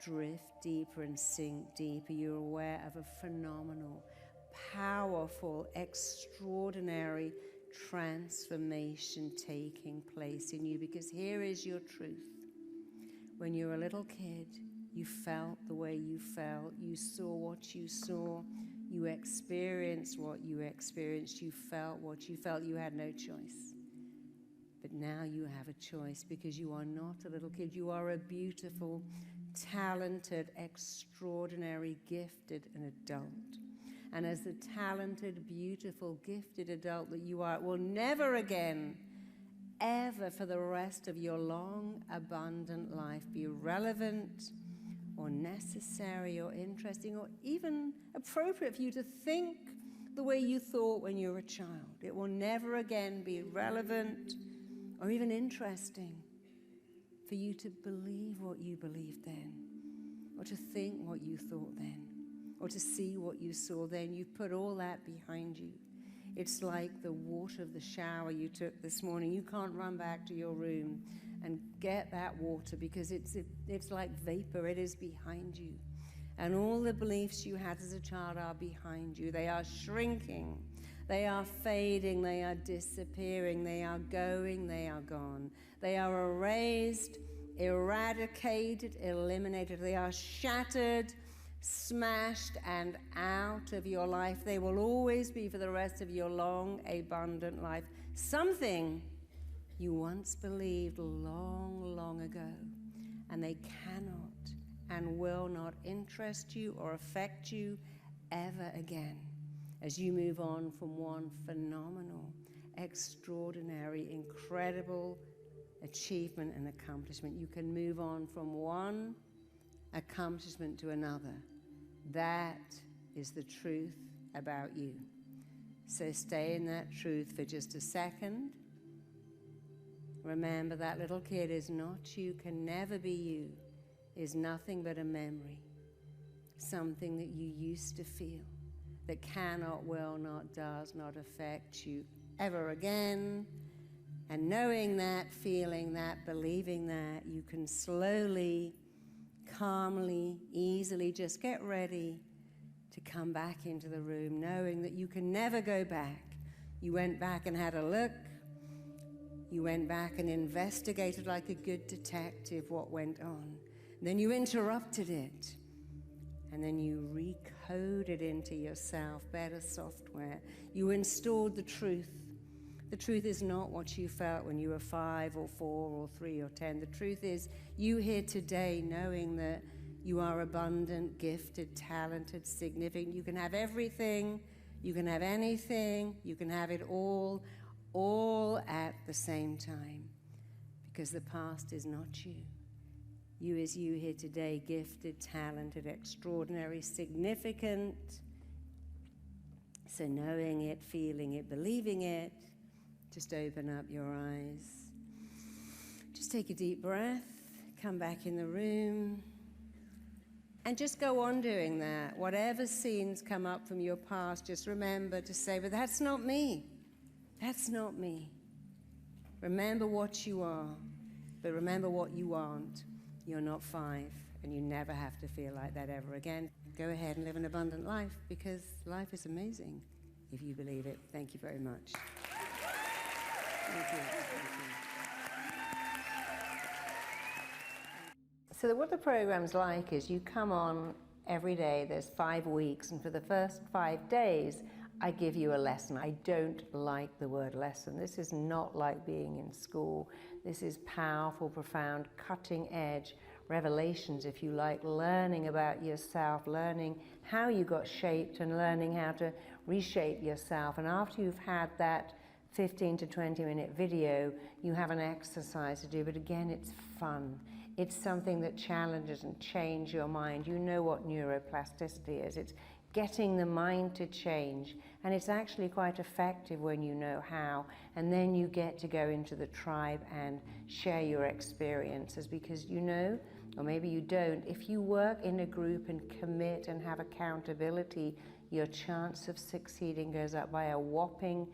[SPEAKER 1] drift deeper and sink deeper, you're aware of a phenomenal, powerful, extraordinary transformation taking place in you. Because here is your truth. When you were a little kid, you felt the way you felt, you saw what you saw, you experienced what you experienced, you felt what you felt, you had no choice. But now you have a choice, because you are not a little kid, you are a beautiful, talented, extraordinary, gifted and adult. And as the talented, beautiful, gifted adult that you are, it will never again, ever for the rest of your long, abundant life be relevant or necessary or interesting or even appropriate for you to think the way you thought when you were a child. It will never again be relevant or even interesting for you to believe what you believed then, or to think what you thought then, or to see what you saw then. You've put all that behind you. It's like the water of the shower you took this morning. You can't run back to your room and get that water, because it's like vapor. It is behind you. And all the beliefs you had as a child are behind you. They are shrinking. They are fading. They are disappearing. They are going. They are gone. They are erased, eradicated, eliminated. They are shattered, smashed, and out of your life. They will always be for the rest of your long, abundant life. Something you once believed long, long ago, and they cannot and will not interest you or affect you ever again as you move on from one phenomenal, extraordinary, incredible achievement and accomplishment. You can move on from one accomplishment to another. That is the truth about you. So stay in that truth for just a second. Remember, that little kid is not you, can never be you, is nothing but a memory, something that you used to feel that cannot, will not, does not affect you ever again. And knowing that, feeling that, believing that, you can slowly, calmly, easily just get ready to come back into the room, knowing that you can never go back. You went back and had a look. You went back and investigated like a good detective what went on. Then you interrupted it. And then you recoded into yourself better software. You installed the truth. The truth is not what you felt when you were 5 or 4 or 3 or 10. The truth is you here today knowing that you are abundant, gifted, talented, significant. You can have everything. You can have anything. You can have it all at the same time. Because the past is not you. You is you here today, gifted, talented, extraordinary, significant. So knowing it, feeling it, believing it, just open up your eyes. Just take a deep breath, come back in the room, and just go on doing that. Whatever scenes come up from your past, just remember to say, but that's not me. That's not me. Remember what you are, but remember what you aren't. You're not 5, and you never have to feel like that ever again. Go ahead and live an abundant life, because life is amazing if you believe it. Thank you very much. Thank you.
[SPEAKER 2] So what the program's like is you come on every day, there's 5 weeks, and for the first 5 days, I give you a lesson. I don't like the word lesson. This is not like being in school. This is powerful, profound, cutting edge revelations, if you like, learning about yourself, learning how you got shaped and learning how to reshape yourself. And after you've had that 15 to 20 minute video, you have an exercise to do, but again, it's fun. It's something that challenges and changes your mind. You know what neuroplasticity is. It's getting the mind to change, and it's actually quite effective when you know how, and then you get to go into the tribe and share your experiences, because you know, or maybe you don't, if you work in a group and commit and have accountability, your chance of succeeding goes up by a whopping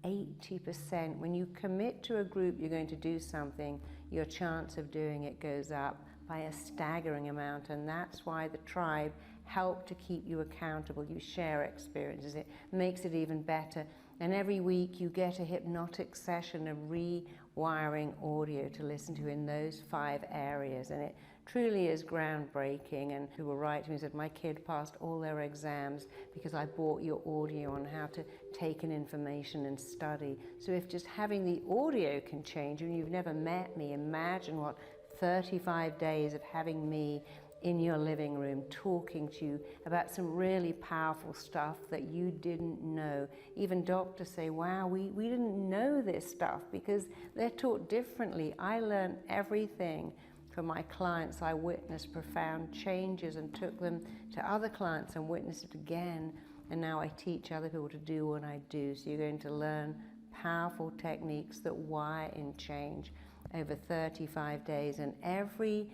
[SPEAKER 2] 80%. When you commit to a group you're going to do something, your chance of doing it goes up by a staggering amount, and that's why the tribe help to keep you accountable. You share experiences. It makes it even better. And every week you get a hypnotic session of rewiring audio to listen to in those 5 areas. And it truly is groundbreaking. And who were right to me said, my kid passed all their exams because I bought your audio on how to take in information and study. So if just having the audio can change you and you've never met me, imagine what 35 days of having me in your living room talking to you about some really powerful stuff that you didn't know. Even doctors say, wow, we didn't know this stuff, because they're taught differently. I learned everything from my clients. I witnessed profound changes and took them to other clients and witnessed it again. And now I teach other people to do what I do. So you're going to learn powerful techniques that wire in change over 35 days. And every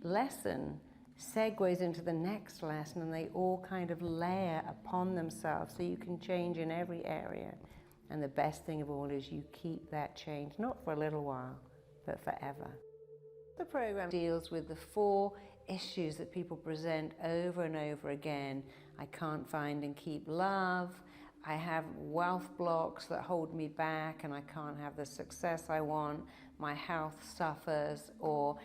[SPEAKER 2] lesson segues into the next lesson, and they all kind of layer upon themselves, so you can change in every area. And the best thing of all is you keep that change, not for a little while, but forever. The program deals with the 4 issues that people present over and over again. I can't find and keep love. I have wealth blocks that hold me back and I can't have the success I want. My health suffers, or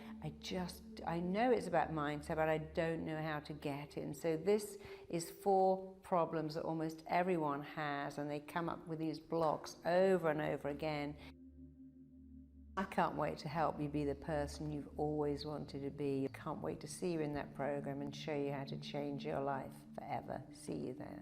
[SPEAKER 2] I know it's about mindset, but I don't know how to get it. And so this is 4 problems that almost everyone has, and they come up with these blocks over and over again. I can't wait to help you be the person you've always wanted to be. I can't wait to see you in that program and show you how to change your life forever. See you there.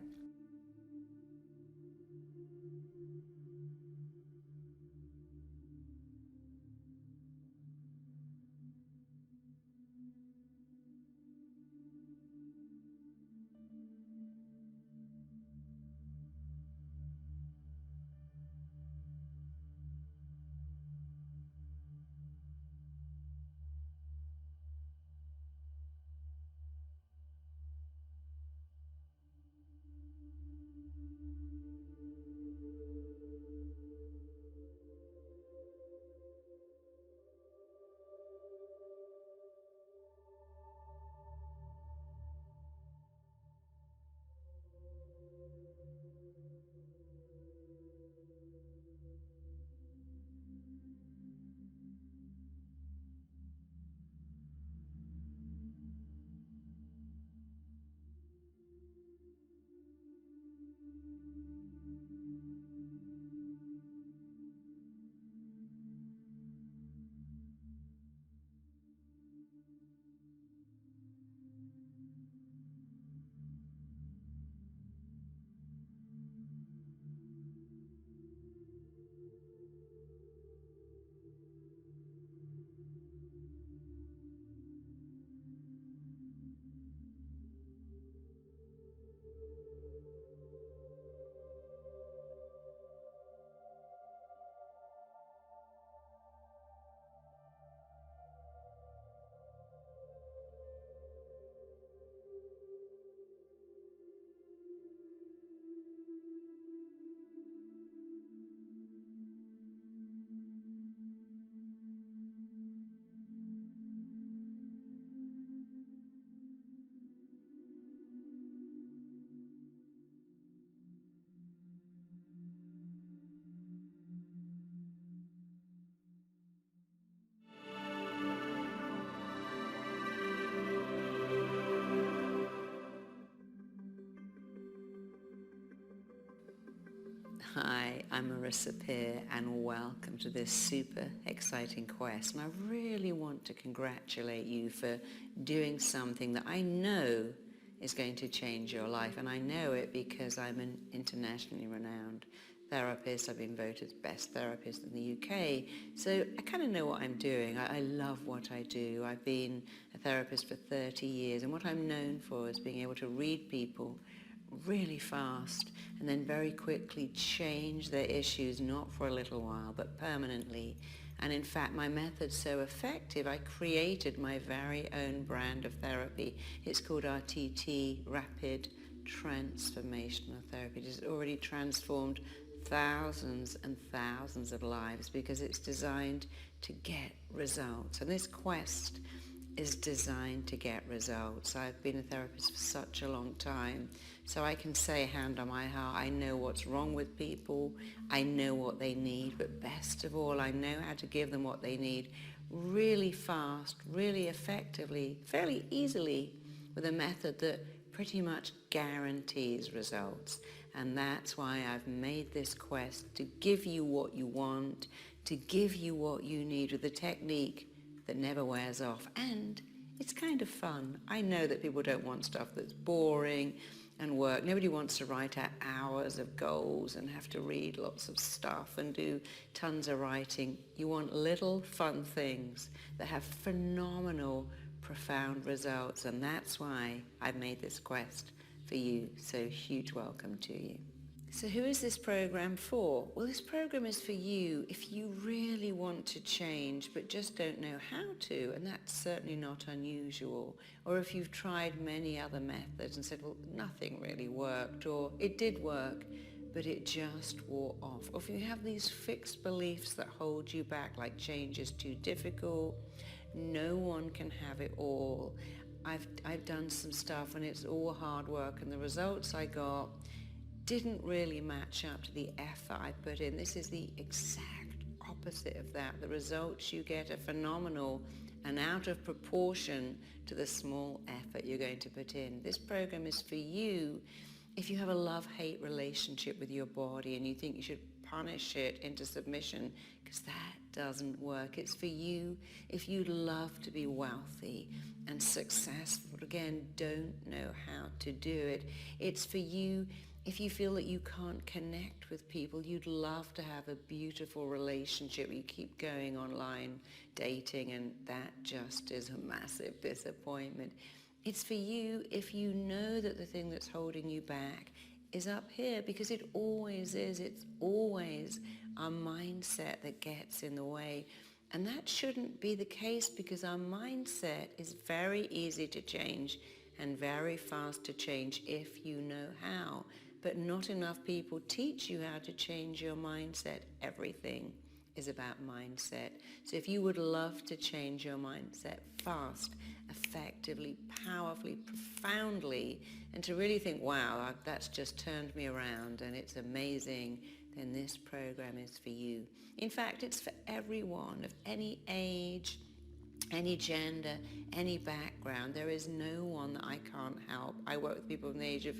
[SPEAKER 4] Hi, I'm Marissa Peer and welcome to this super exciting quest. And I really want to congratulate you for doing something that I know is going to change your life. And I know it because I'm an internationally renowned therapist. I've been voted best therapist in the UK. So I kind of know what I'm doing. I love what I do. I've been a therapist for 30 years. And what I'm known for is being able to read people really fast and then very quickly change their issues, not for a little while, but permanently. And in fact, my method's so effective, I created my very own brand of therapy. It's called RTT, Rapid Transformational Therapy. It's already transformed thousands and thousands of lives because it's designed to get results. And this quest is designed to get results. I've been a therapist for such a long time, so I can say, hand on my heart, I know what's wrong with people, I know what they need, but best of all, I know how to give them what they need really fast, really effectively, fairly easily, with a method that pretty much guarantees results. And that's why I've made this quest to give you what you want, to give you what you need with a technique that never wears off. And it's kind of fun. I know that people don't want stuff that's boring and work. Nobody wants to write out hours of goals and have to read lots of stuff and do tons of writing. You want little fun things that have phenomenal, profound results. And that's why I've made this quest for you. So huge welcome to you. So who is this program for? Well, this program is for you if you really want to change but just don't know how to, and that's certainly not unusual. Or if you've tried many other methods and said, well, nothing really worked, or it did work, but it just wore off. Or if you have these fixed beliefs that hold you back, like change is too difficult, no one can have it all. I've done some stuff and it's all hard work, and the results I got didn't really match up to the effort I put in. This is the exact opposite of that. The results you get are phenomenal and out of proportion to the small effort you're going to put in. This program is for you if you have a love-hate relationship with your body and you think you should punish it into submission, because that doesn't work. It's for you if you love to be wealthy and successful, but again, don't know how to do it. It's for you if you feel that you can't connect with people, you'd love to have a beautiful relationship, you keep going online dating and that just is a massive disappointment. It's for you if you know that the thing that's holding you back is up here, because it always is. It's always our mindset that gets in the way. And that shouldn't be the case, because our mindset is very easy to change and very fast to change if you know how. But not enough people teach you how to change your mindset. Everything is about mindset. So if you would love to change your mindset fast, effectively, powerfully, profoundly, and to really think, wow, that's just turned me around and it's amazing, then this program is for you. In fact, it's for everyone of any age, any gender, any background. There is no one that I can't help. I work with people from the age of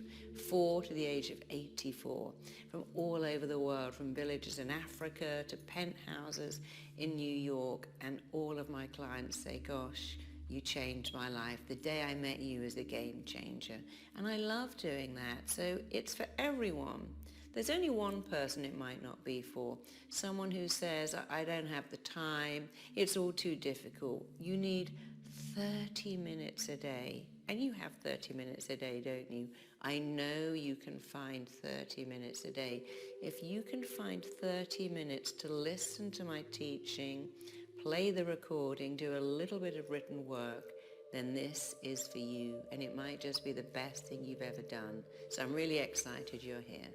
[SPEAKER 4] 4 to the age of 84, from all over the world, from villages in Africa to penthouses in New York, and all of my clients say, gosh, you changed my life. The day I met you is a game changer. And I love doing that. So it's for everyone. There's only one person it might not be for. Someone who says, I don't have the time, it's all too difficult. You need 30 minutes a day. And you have 30 minutes a day, don't you? I know you can find 30 minutes a day. If you can find 30 minutes to listen to my teaching, play the recording, do a little bit of written work, then this is for you. And it might just be the best thing you've ever done. So I'm really excited you're here.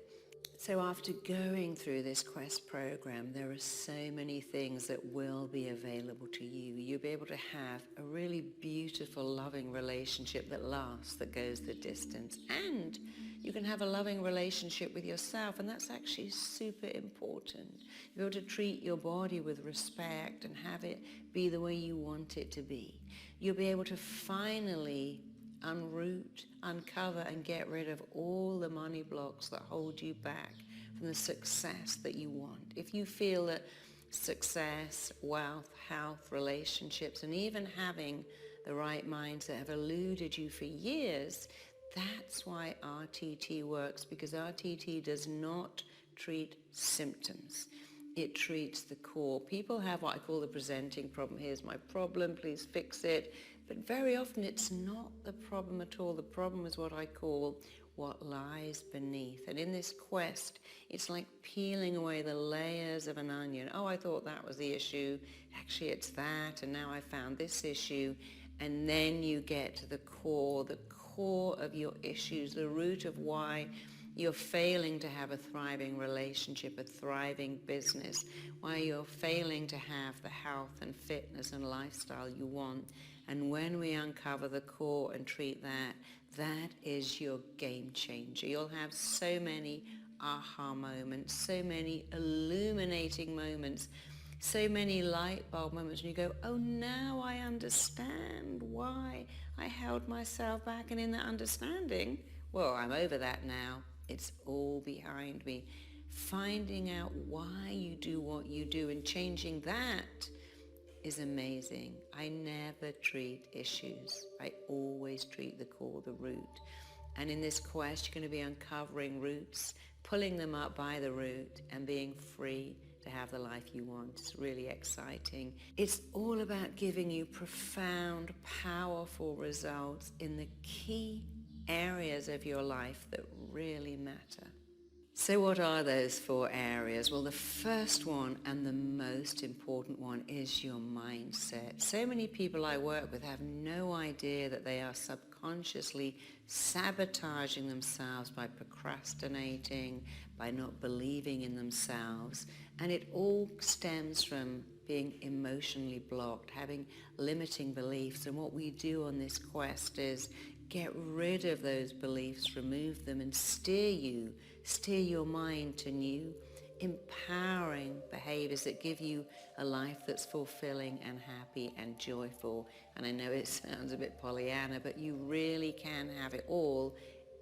[SPEAKER 4] So after going through this quest program, there are so many things that will be available to you. You'll be able to have a really beautiful, loving relationship that lasts, that goes the distance. And you can have a loving relationship with yourself, and that's actually super important. You'll be able to treat your body with respect and have it be the way you want it to be. You'll be able to finally unroot, uncover, and get rid of all the money blocks that hold you back from the success that you want. If you feel that success, wealth, health, relationships, and even having the right mindset have eluded you for years, that's why RTT works, because RTT does not treat symptoms. It treats the core. People have what I call the presenting problem. Here's my problem, please fix it. But very often it's not the problem at all. The problem is what I call what lies beneath. And in this quest, it's like peeling away the layers of an onion. Oh, I thought that was the issue. Actually, it's that. And now I found this issue. And then you get to the core of your issues, the root of why you're failing to have a thriving relationship, a thriving business, why you're failing to have the health and fitness and lifestyle you want. And when we uncover the core and treat that, that is your game changer. You'll have so many aha moments, so many illuminating moments, so many light bulb moments, and you go, oh, now I understand why I held myself back. And in that understanding, well, I'm over that now. It's all behind me. Finding out why you do what you do and changing that is amazing. I never treat issues. I always treat the core, the root. And in this quest, you're going to be uncovering roots, pulling them up by the root, and being free to have the life you want. It's really exciting. It's all about giving you profound, powerful results in the key areas of your life that really matter. So what are those 4 areas? Well, the first one and the most important one is your mindset. So many people I work with have no idea that they are subconsciously sabotaging themselves by procrastinating, by not believing in themselves. And it all stems from being emotionally blocked, having limiting beliefs. And what we do on this quest is get rid of those beliefs, remove them, and steer your mind to new, empowering behaviors that give you a life that's fulfilling and happy and joyful. And I know it sounds a bit Pollyanna, but you really can have it all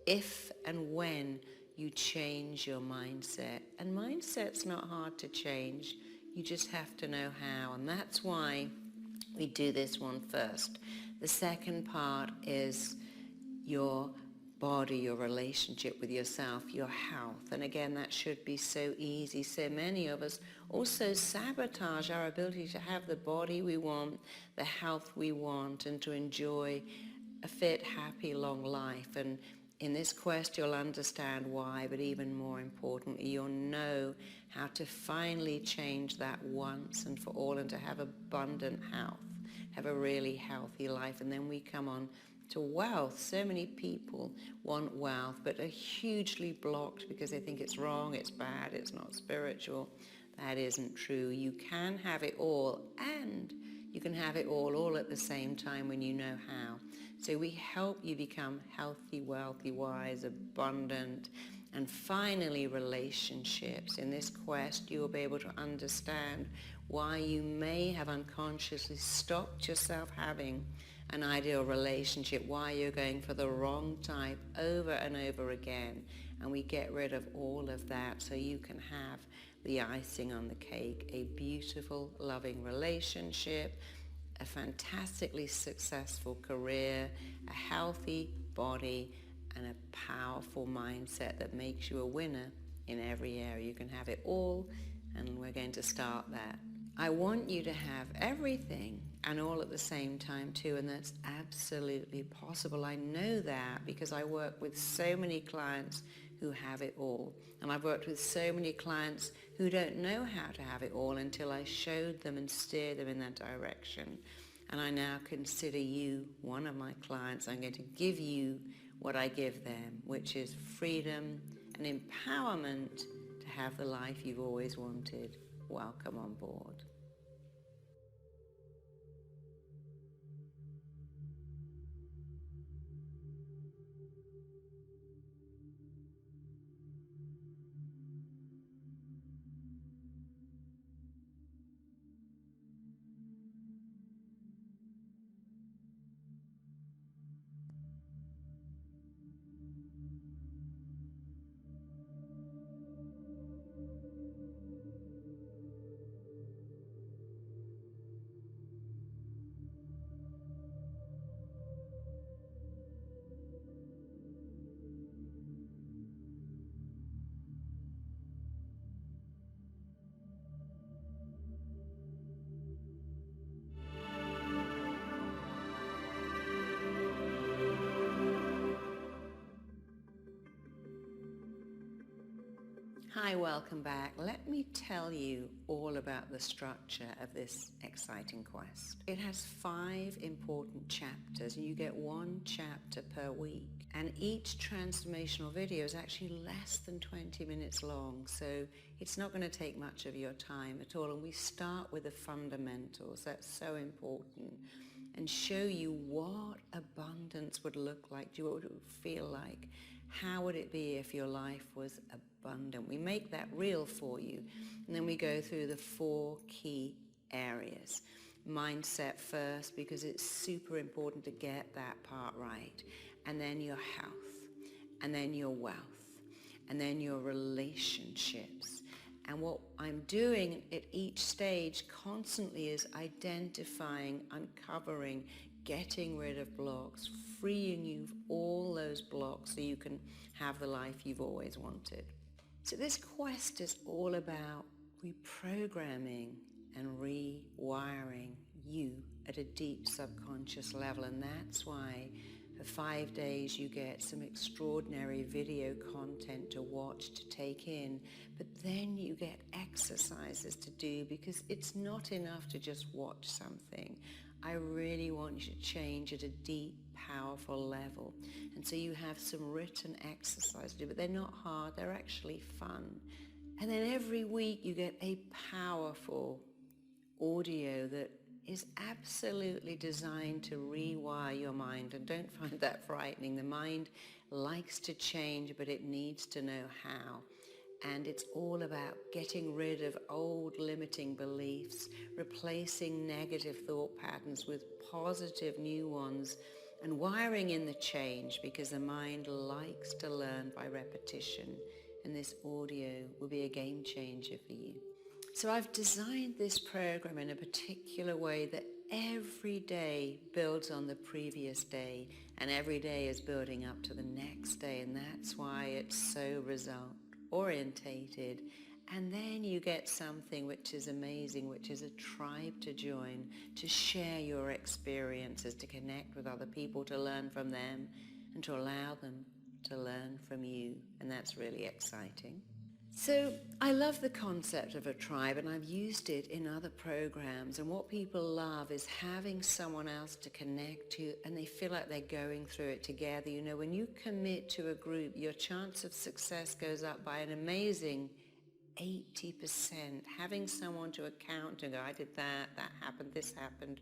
[SPEAKER 4] if and when you change your mindset. And mindset's not hard to change. You just have to know how. And that's why we do this one first. The second part is your body, your relationship with yourself, your health. And again, that should be so easy. So many of us also sabotage our ability to have the body we want, the health we want, and to enjoy a fit, happy, long life. And in this quest, you'll understand why, but even more importantly, you'll know how to finally change that once and for all, and to have abundant health, have a really healthy life. And then we come on to wealth. So many people want wealth, but are hugely blocked because they think it's wrong, it's bad, it's not spiritual. That isn't true. You can have it all, and you can have it all at the same time when you know how. So we help you become healthy, wealthy, wise, abundant, and finally relationships. In this quest, you will be able to understand why you may have unconsciously stopped yourself having an ideal relationship, why you're going for the wrong type over and over again. And we get rid of all of that so you can have the icing on the cake, a beautiful, loving relationship, a fantastically successful career, a healthy body, and a powerful mindset that makes you a winner in every area. You can have it all, and we're going to start that. I want you to have everything and all at the same time too, and that's absolutely possible. I know that because I work with so many clients who have it all, and I've worked with so many clients who don't know how to have it all until I showed them and steered them in that direction. And I now consider you one of my clients. I'm going to give you what I give them, which is freedom and empowerment to have the life you've always wanted. Welcome on board. Hi, welcome back. Let me tell you all about the structure of this exciting quest. It has 5 important chapters, and you get 1 chapter per week. And each transformational video is actually less than 20 minutes long, so it's not going to take much of your time at all. And we start with the fundamentals. That's so important. And show you what abundance would look like, what would it feel like. How would it be if your life was abundant? We make that real for you. And then we go through the 4 key areas. Mindset first, because it's super important to get that part right. And then your health. And then your wealth. And then your relationships. And what I'm doing at each stage constantly is identifying, uncovering, getting rid of blocks, freeing you of all those blocks so you can have the life you've always wanted. So this quest is all about reprogramming and rewiring you at a deep subconscious level, and that's why for 5 days you get some extraordinary video content to watch, to take in, but then you get exercises to do, because it's not enough to just watch something. I really want you to change at a deep, powerful level. And so you have some written exercises to do, but they're not hard, they're actually fun. And then every week you get a powerful audio that is absolutely designed to rewire your mind. And don't find that frightening. The mind likes to change, but it needs to know how. And it's all about getting rid of old limiting beliefs, replacing negative thought patterns with positive new ones, and wiring in the change, because the mind likes to learn by repetition. And this audio will be a game changer for you. So I've designed this program in a particular way that every day builds on the previous day, and every day is building up to the next day, and that's why it's so result orientated. And then you get something which is amazing, which is a tribe to join, to share your experiences, to connect with other people, to learn from them, and to allow them to learn from you. And that's really exciting. So I love the concept of a tribe, and I've used it in other programs, and what people love is having someone else to connect to, and they feel like they're going through it together. You know, when you commit to a group, your chance of success goes up by an amazing 80%. Having someone to account and go, I did that happened, this happened,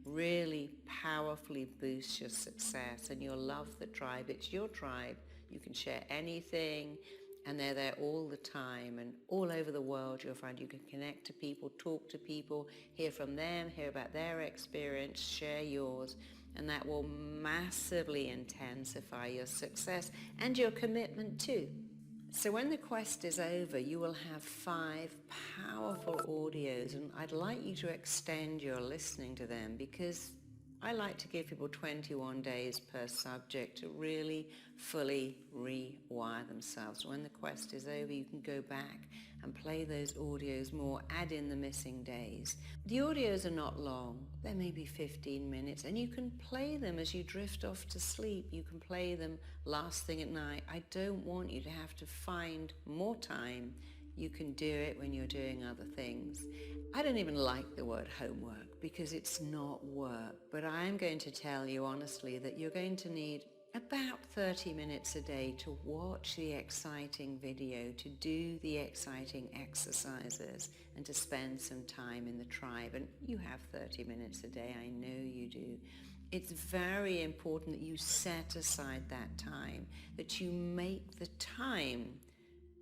[SPEAKER 4] really powerfully boosts your success, and you'll love the tribe. It's your tribe. You can share anything, and they're there all the time, and all over the world you'll find you can connect to people, talk to people, hear from them, hear about their experience, share yours, and that will massively intensify your success and your commitment too. So when the quest is over, you will have 5 powerful audios, and I'd like you to extend your listening to them, because I like to give people 21 days per subject to really fully rewire themselves. When the quest is over, you can go back and play those audios more, add in the missing days. The audios are not long. They're maybe 15 minutes, and you can play them as you drift off to sleep. You can play them last thing at night. I don't want you to have to find more time. You can do it when you're doing other things. I don't even like the word homework, because it's not work, but I'm going to tell you honestly that you're going to need about 30 minutes a day to watch the exciting video, to do the exciting exercises, and to spend some time in the tribe. And you have 30 minutes a day, I know you do. It's very important that you set aside that time, that you make the time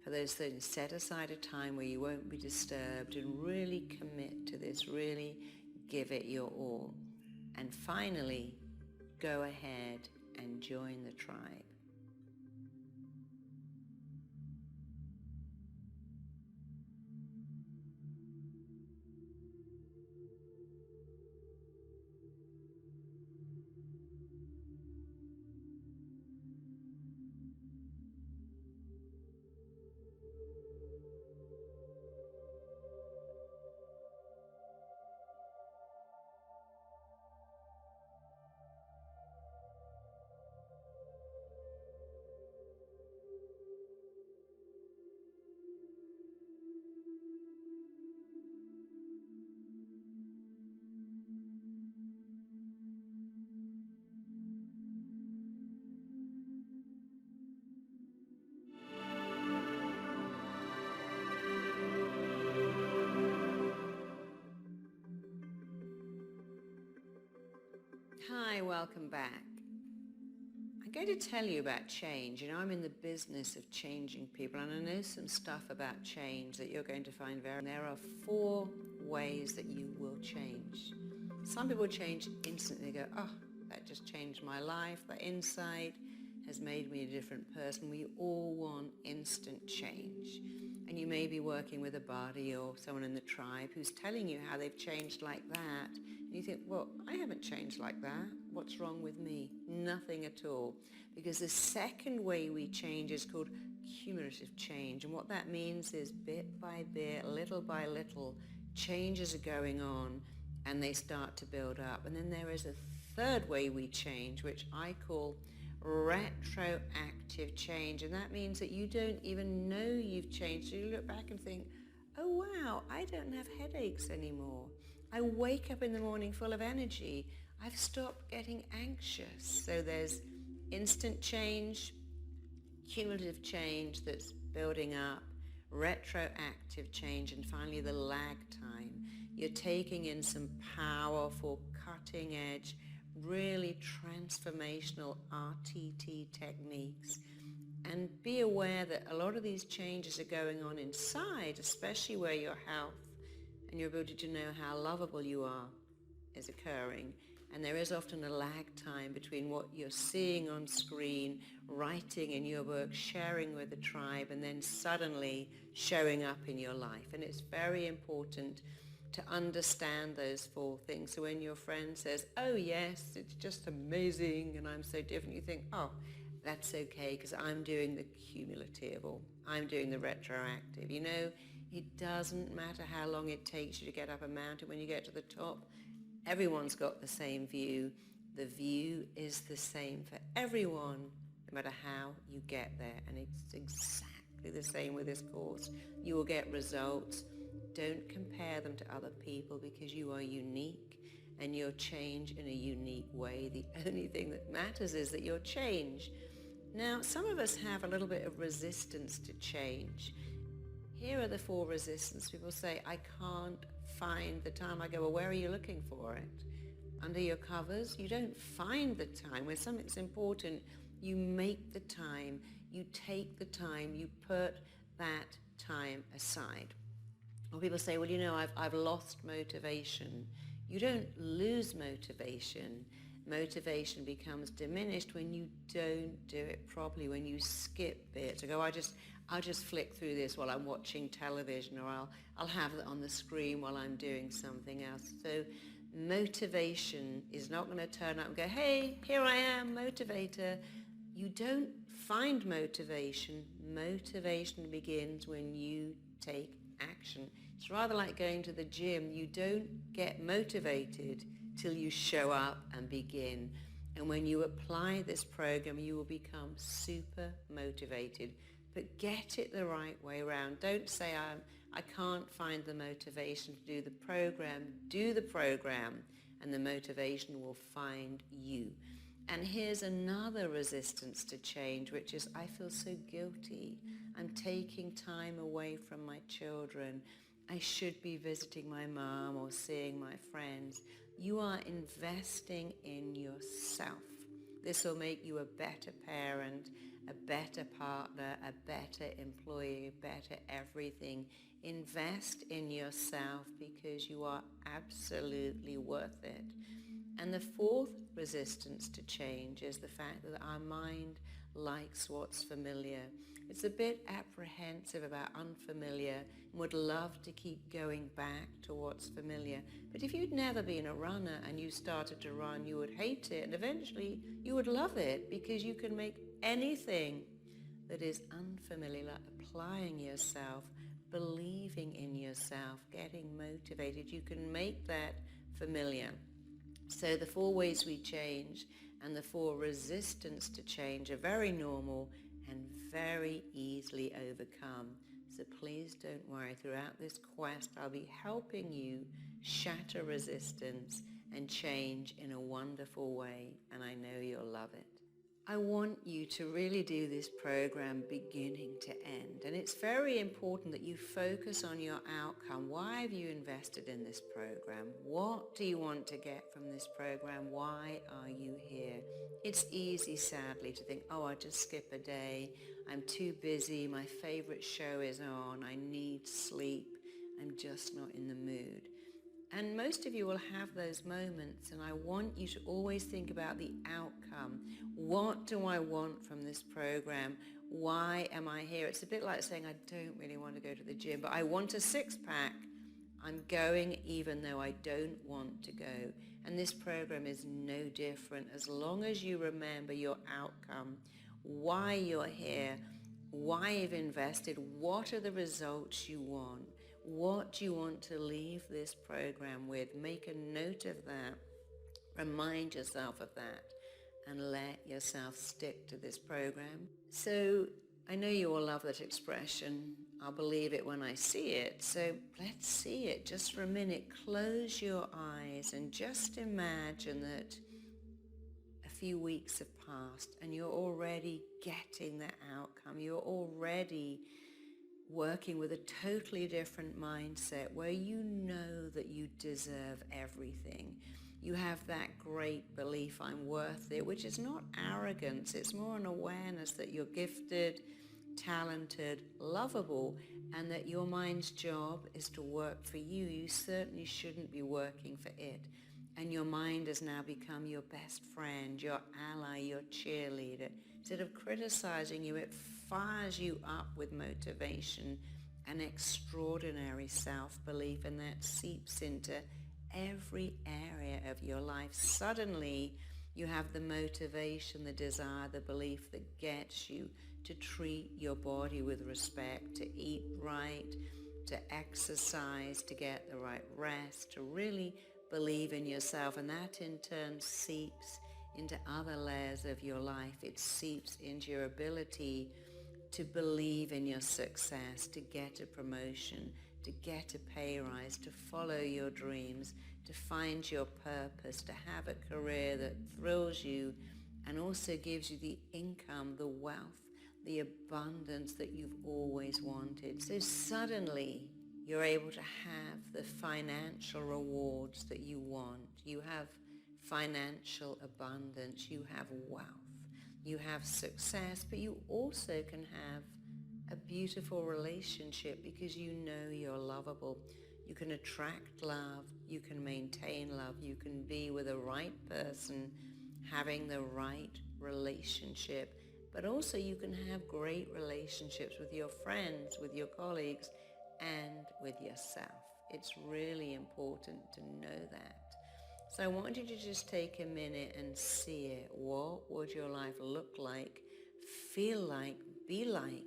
[SPEAKER 4] for those things. Set aside a time where you won't be disturbed, and really commit to this, really give it your all. And finally, go ahead and join the tribe. Hi, welcome back. I'm going to tell you about change. You know, I'm in the business of changing people, and I know some stuff about change that you're going to find There are 4 ways that you will change. Some people change instantly. They go, oh, that just changed my life. That insight has made me a different person. We all want instant change. And you may be working with a buddy or someone in the tribe who's telling you how they've changed like that. And you think, well, I haven't changed like that. What's wrong with me? Nothing at all. Because the second way we change is called cumulative change. And what that means is bit by bit, little by little, changes are going on and they start to build up. And then there is a third way we change, which I call retroactive change. And that means that you don't even know you've changed. So you look back and think, oh wow, I don't have headaches anymore. I wake up in the morning full of energy. I've stopped getting anxious. So there's instant change, cumulative change that's building up, retroactive change, and finally the lag time. You're taking in some powerful, cutting edge, really transformational RTT techniques. And be aware that a lot of these changes are going on inside, especially where your health and your ability to know how lovable you are is occurring. And there is often a lag time between what you're seeing on screen, writing in your book, sharing with the tribe, and then suddenly showing up in your life. And it's very important to understand those 4 things. So when your friend says, oh yes, it's just amazing and I'm so different, you think, oh, that's okay because I'm doing the cumulative or I'm doing the retroactive. You know, it doesn't matter how long it takes you to get up a mountain. When you get to the top, everyone's got the same view. The view is the same for everyone, no matter how you get there. And it's exactly the same with this course. You will get results. Don't compare them to other people because you are unique and you'll change in a unique way. The only thing that matters is that you'll change. Now, some of us have a little bit of resistance to change. Here are the 4 resistance. People say, I can't find the time. I go, well, where are you looking for it? Under your covers? You don't find the time. When something's important, you make the time, you take the time, you put that time aside. Or people say, well, you know, I've lost motivation. You don't lose motivation. Motivation becomes diminished when you don't do it properly, when you skip bits. So go, I'll just flick through this while I'm watching television, or I'll have it on the screen while I'm doing something else. So motivation is not going to turn up and go, hey, here I am, motivator. You don't find motivation. Motivation begins when you take action. It's rather like going to the gym. You don't get motivated till you show up and begin. And when you apply this program, you will become super motivated. But get it the right way around. Don't say, I can't find the motivation to do the program. Do the program, and the motivation will find you. And here's another resistance to change, which is, I feel so guilty. I'm taking time away from my children. I should be visiting my mom or seeing my friends. You are investing in yourself. This will make you a better parent, a better partner, a better employee, a better everything. Invest in yourself because you are absolutely worth it. And the 4th resistance to change is the fact that our mind likes what's familiar. It's a bit apprehensive about unfamiliar and would love to keep going back to what's familiar. But if you'd never been a runner and you started to run, you would hate it, and eventually you would love it because you can make anything that is unfamiliar, like applying yourself, believing in yourself, getting motivated. You can make that familiar. So the 4 ways we change and the 4 resistance to change are very normal and very easily overcome. So please don't worry. Throughout this quest, I'll be helping you shatter resistance and change in a wonderful way, and I know you'll love it. I want you to really do this program beginning to end. And it's very important that you focus on your outcome. Why have you invested in this program? What do you want to get from this program? Why are you here? It's easy, sadly, to think, oh, I'll just skip a day. I'm too busy. My favorite show is on. I need sleep. I'm just not in the mood. And most of you will have those moments, and I want you to always think about the outcome. What do I want from this program? Why am I here? It's a bit like saying, I don't really want to go to the gym, but I want a six-pack. I'm going even though I don't want to go. And this program is no different. As long as you remember your outcome, why you're here, why you've invested, what are the results you want? What do you want to leave this program with? Make a note of that. Remind yourself of that and let yourself stick to this program. So I know you all love that expression. I'll believe it when I see it. So let's see it just for a minute. Close your eyes and just imagine that a few weeks have passed and you're already getting that outcome. You're already working with a totally different mindset where you know that you deserve everything. You have that great belief, I'm worth it, which is not arrogance. It's more an awareness that you're gifted, talented, lovable, and that your mind's job is to work for you. You certainly shouldn't be working for it. And your mind has now become your best friend, your ally, your cheerleader. Instead of criticizing you, it fires you up with motivation and extraordinary self-belief, and that seeps into every area of your life. Suddenly, you have the motivation, the desire, the belief that gets you to treat your body with respect, to eat right, to exercise, to get the right rest, to really believe in yourself. And that in turn seeps into other layers of your life. It seeps into your ability to believe in your success, to get a promotion, to get a pay rise, to follow your dreams, to find your purpose, to have a career that thrills you and also gives you the income, the wealth, the abundance that you've always wanted. So suddenly you're able to have the financial rewards that you want. You have financial abundance, you have wealth, you have success, but you also can have a beautiful relationship because you know you're lovable. You can attract love, you can maintain love, you can be with the right person, having the right relationship, but also you can have great relationships with your friends, with your colleagues, and with yourself. It's really important to know that. So I want you to just take a minute and see it. What would your life look like, feel like, be like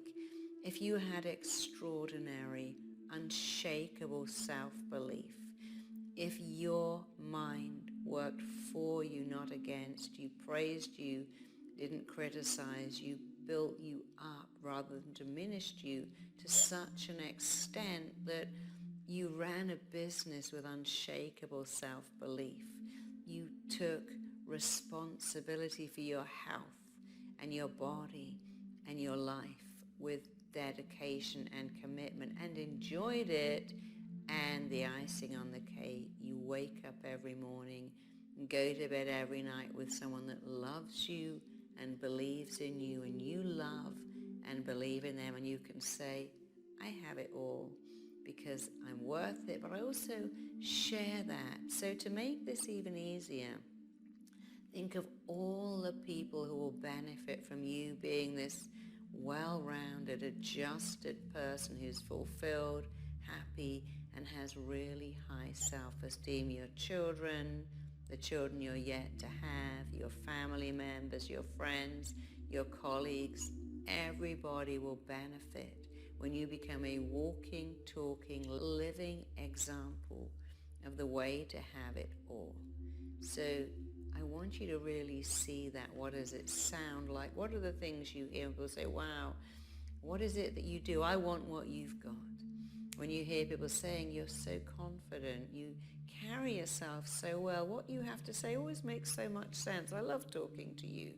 [SPEAKER 4] if you had extraordinary, unshakable self-belief? If your mind worked for you, not against you, praised you, didn't criticize you, built you up rather than diminished you to such an extent that you ran a business with unshakable self-belief. You took responsibility for your health and your body and your life with dedication and commitment and enjoyed it. And the icing on the cake, you wake up every morning and go to bed every night with someone that loves you and believes in you, and you love and believe in them, and you can say, I have it all because I'm worth it, but I also share that. So to make this even easier, think of all the people who will benefit from you being this well-rounded, adjusted person who's fulfilled, happy, and has really high self-esteem. Your children, the children you're yet to have, your family members, your friends, your colleagues, everybody will benefit when you become a walking, talking, living example of the way to have it all. So I want you to really see that. What does it sound like? What are the things you hear? People say, wow, what is it that you do? I want what you've got. When you hear people saying you're so confident, you carry yourself so well, what you have to say always makes so much sense. I love talking to you.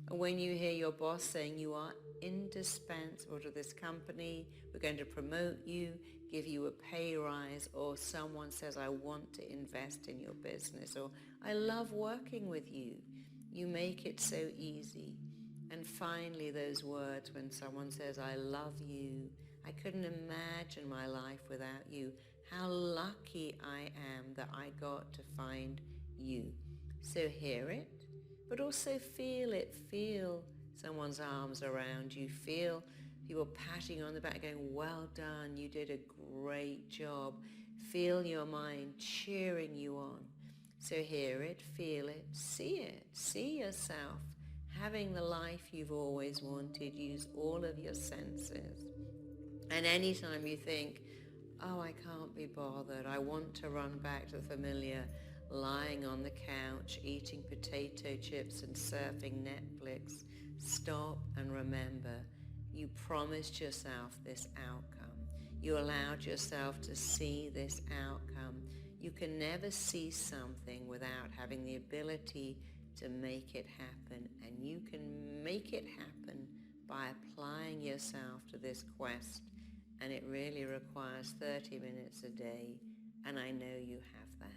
[SPEAKER 4] And when you hear your boss saying you are indispensable to this company, we're going to promote you, give you a pay rise, or someone says, I want to invest in your business, or I love working with you, you make it so easy. And finally, those words when someone says, I love you, I couldn't imagine my life without you. How lucky I am that I got to find you. So hear it, but also feel it. Feel someone's arms around you. Feel people patting you on the back going, well done, you did a great job. Feel your mind cheering you on. So hear it, feel it, see yourself having the life you've always wanted. Use all of your senses. And anytime you think, oh, I can't be bothered, I want to run back to the familiar, lying on the couch, eating potato chips and surfing Netflix, stop and remember, you promised yourself this outcome. You allowed yourself to see this outcome. You can never see something without having the ability to make it happen. And you can make it happen by applying yourself to this quest. And it really requires 30 minutes a day. And I know you have that.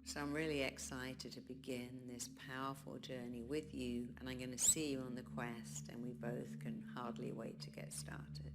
[SPEAKER 4] So I'm really excited to begin this powerful journey with you. And I'm going to see you on the quest. And we both can hardly wait to get started.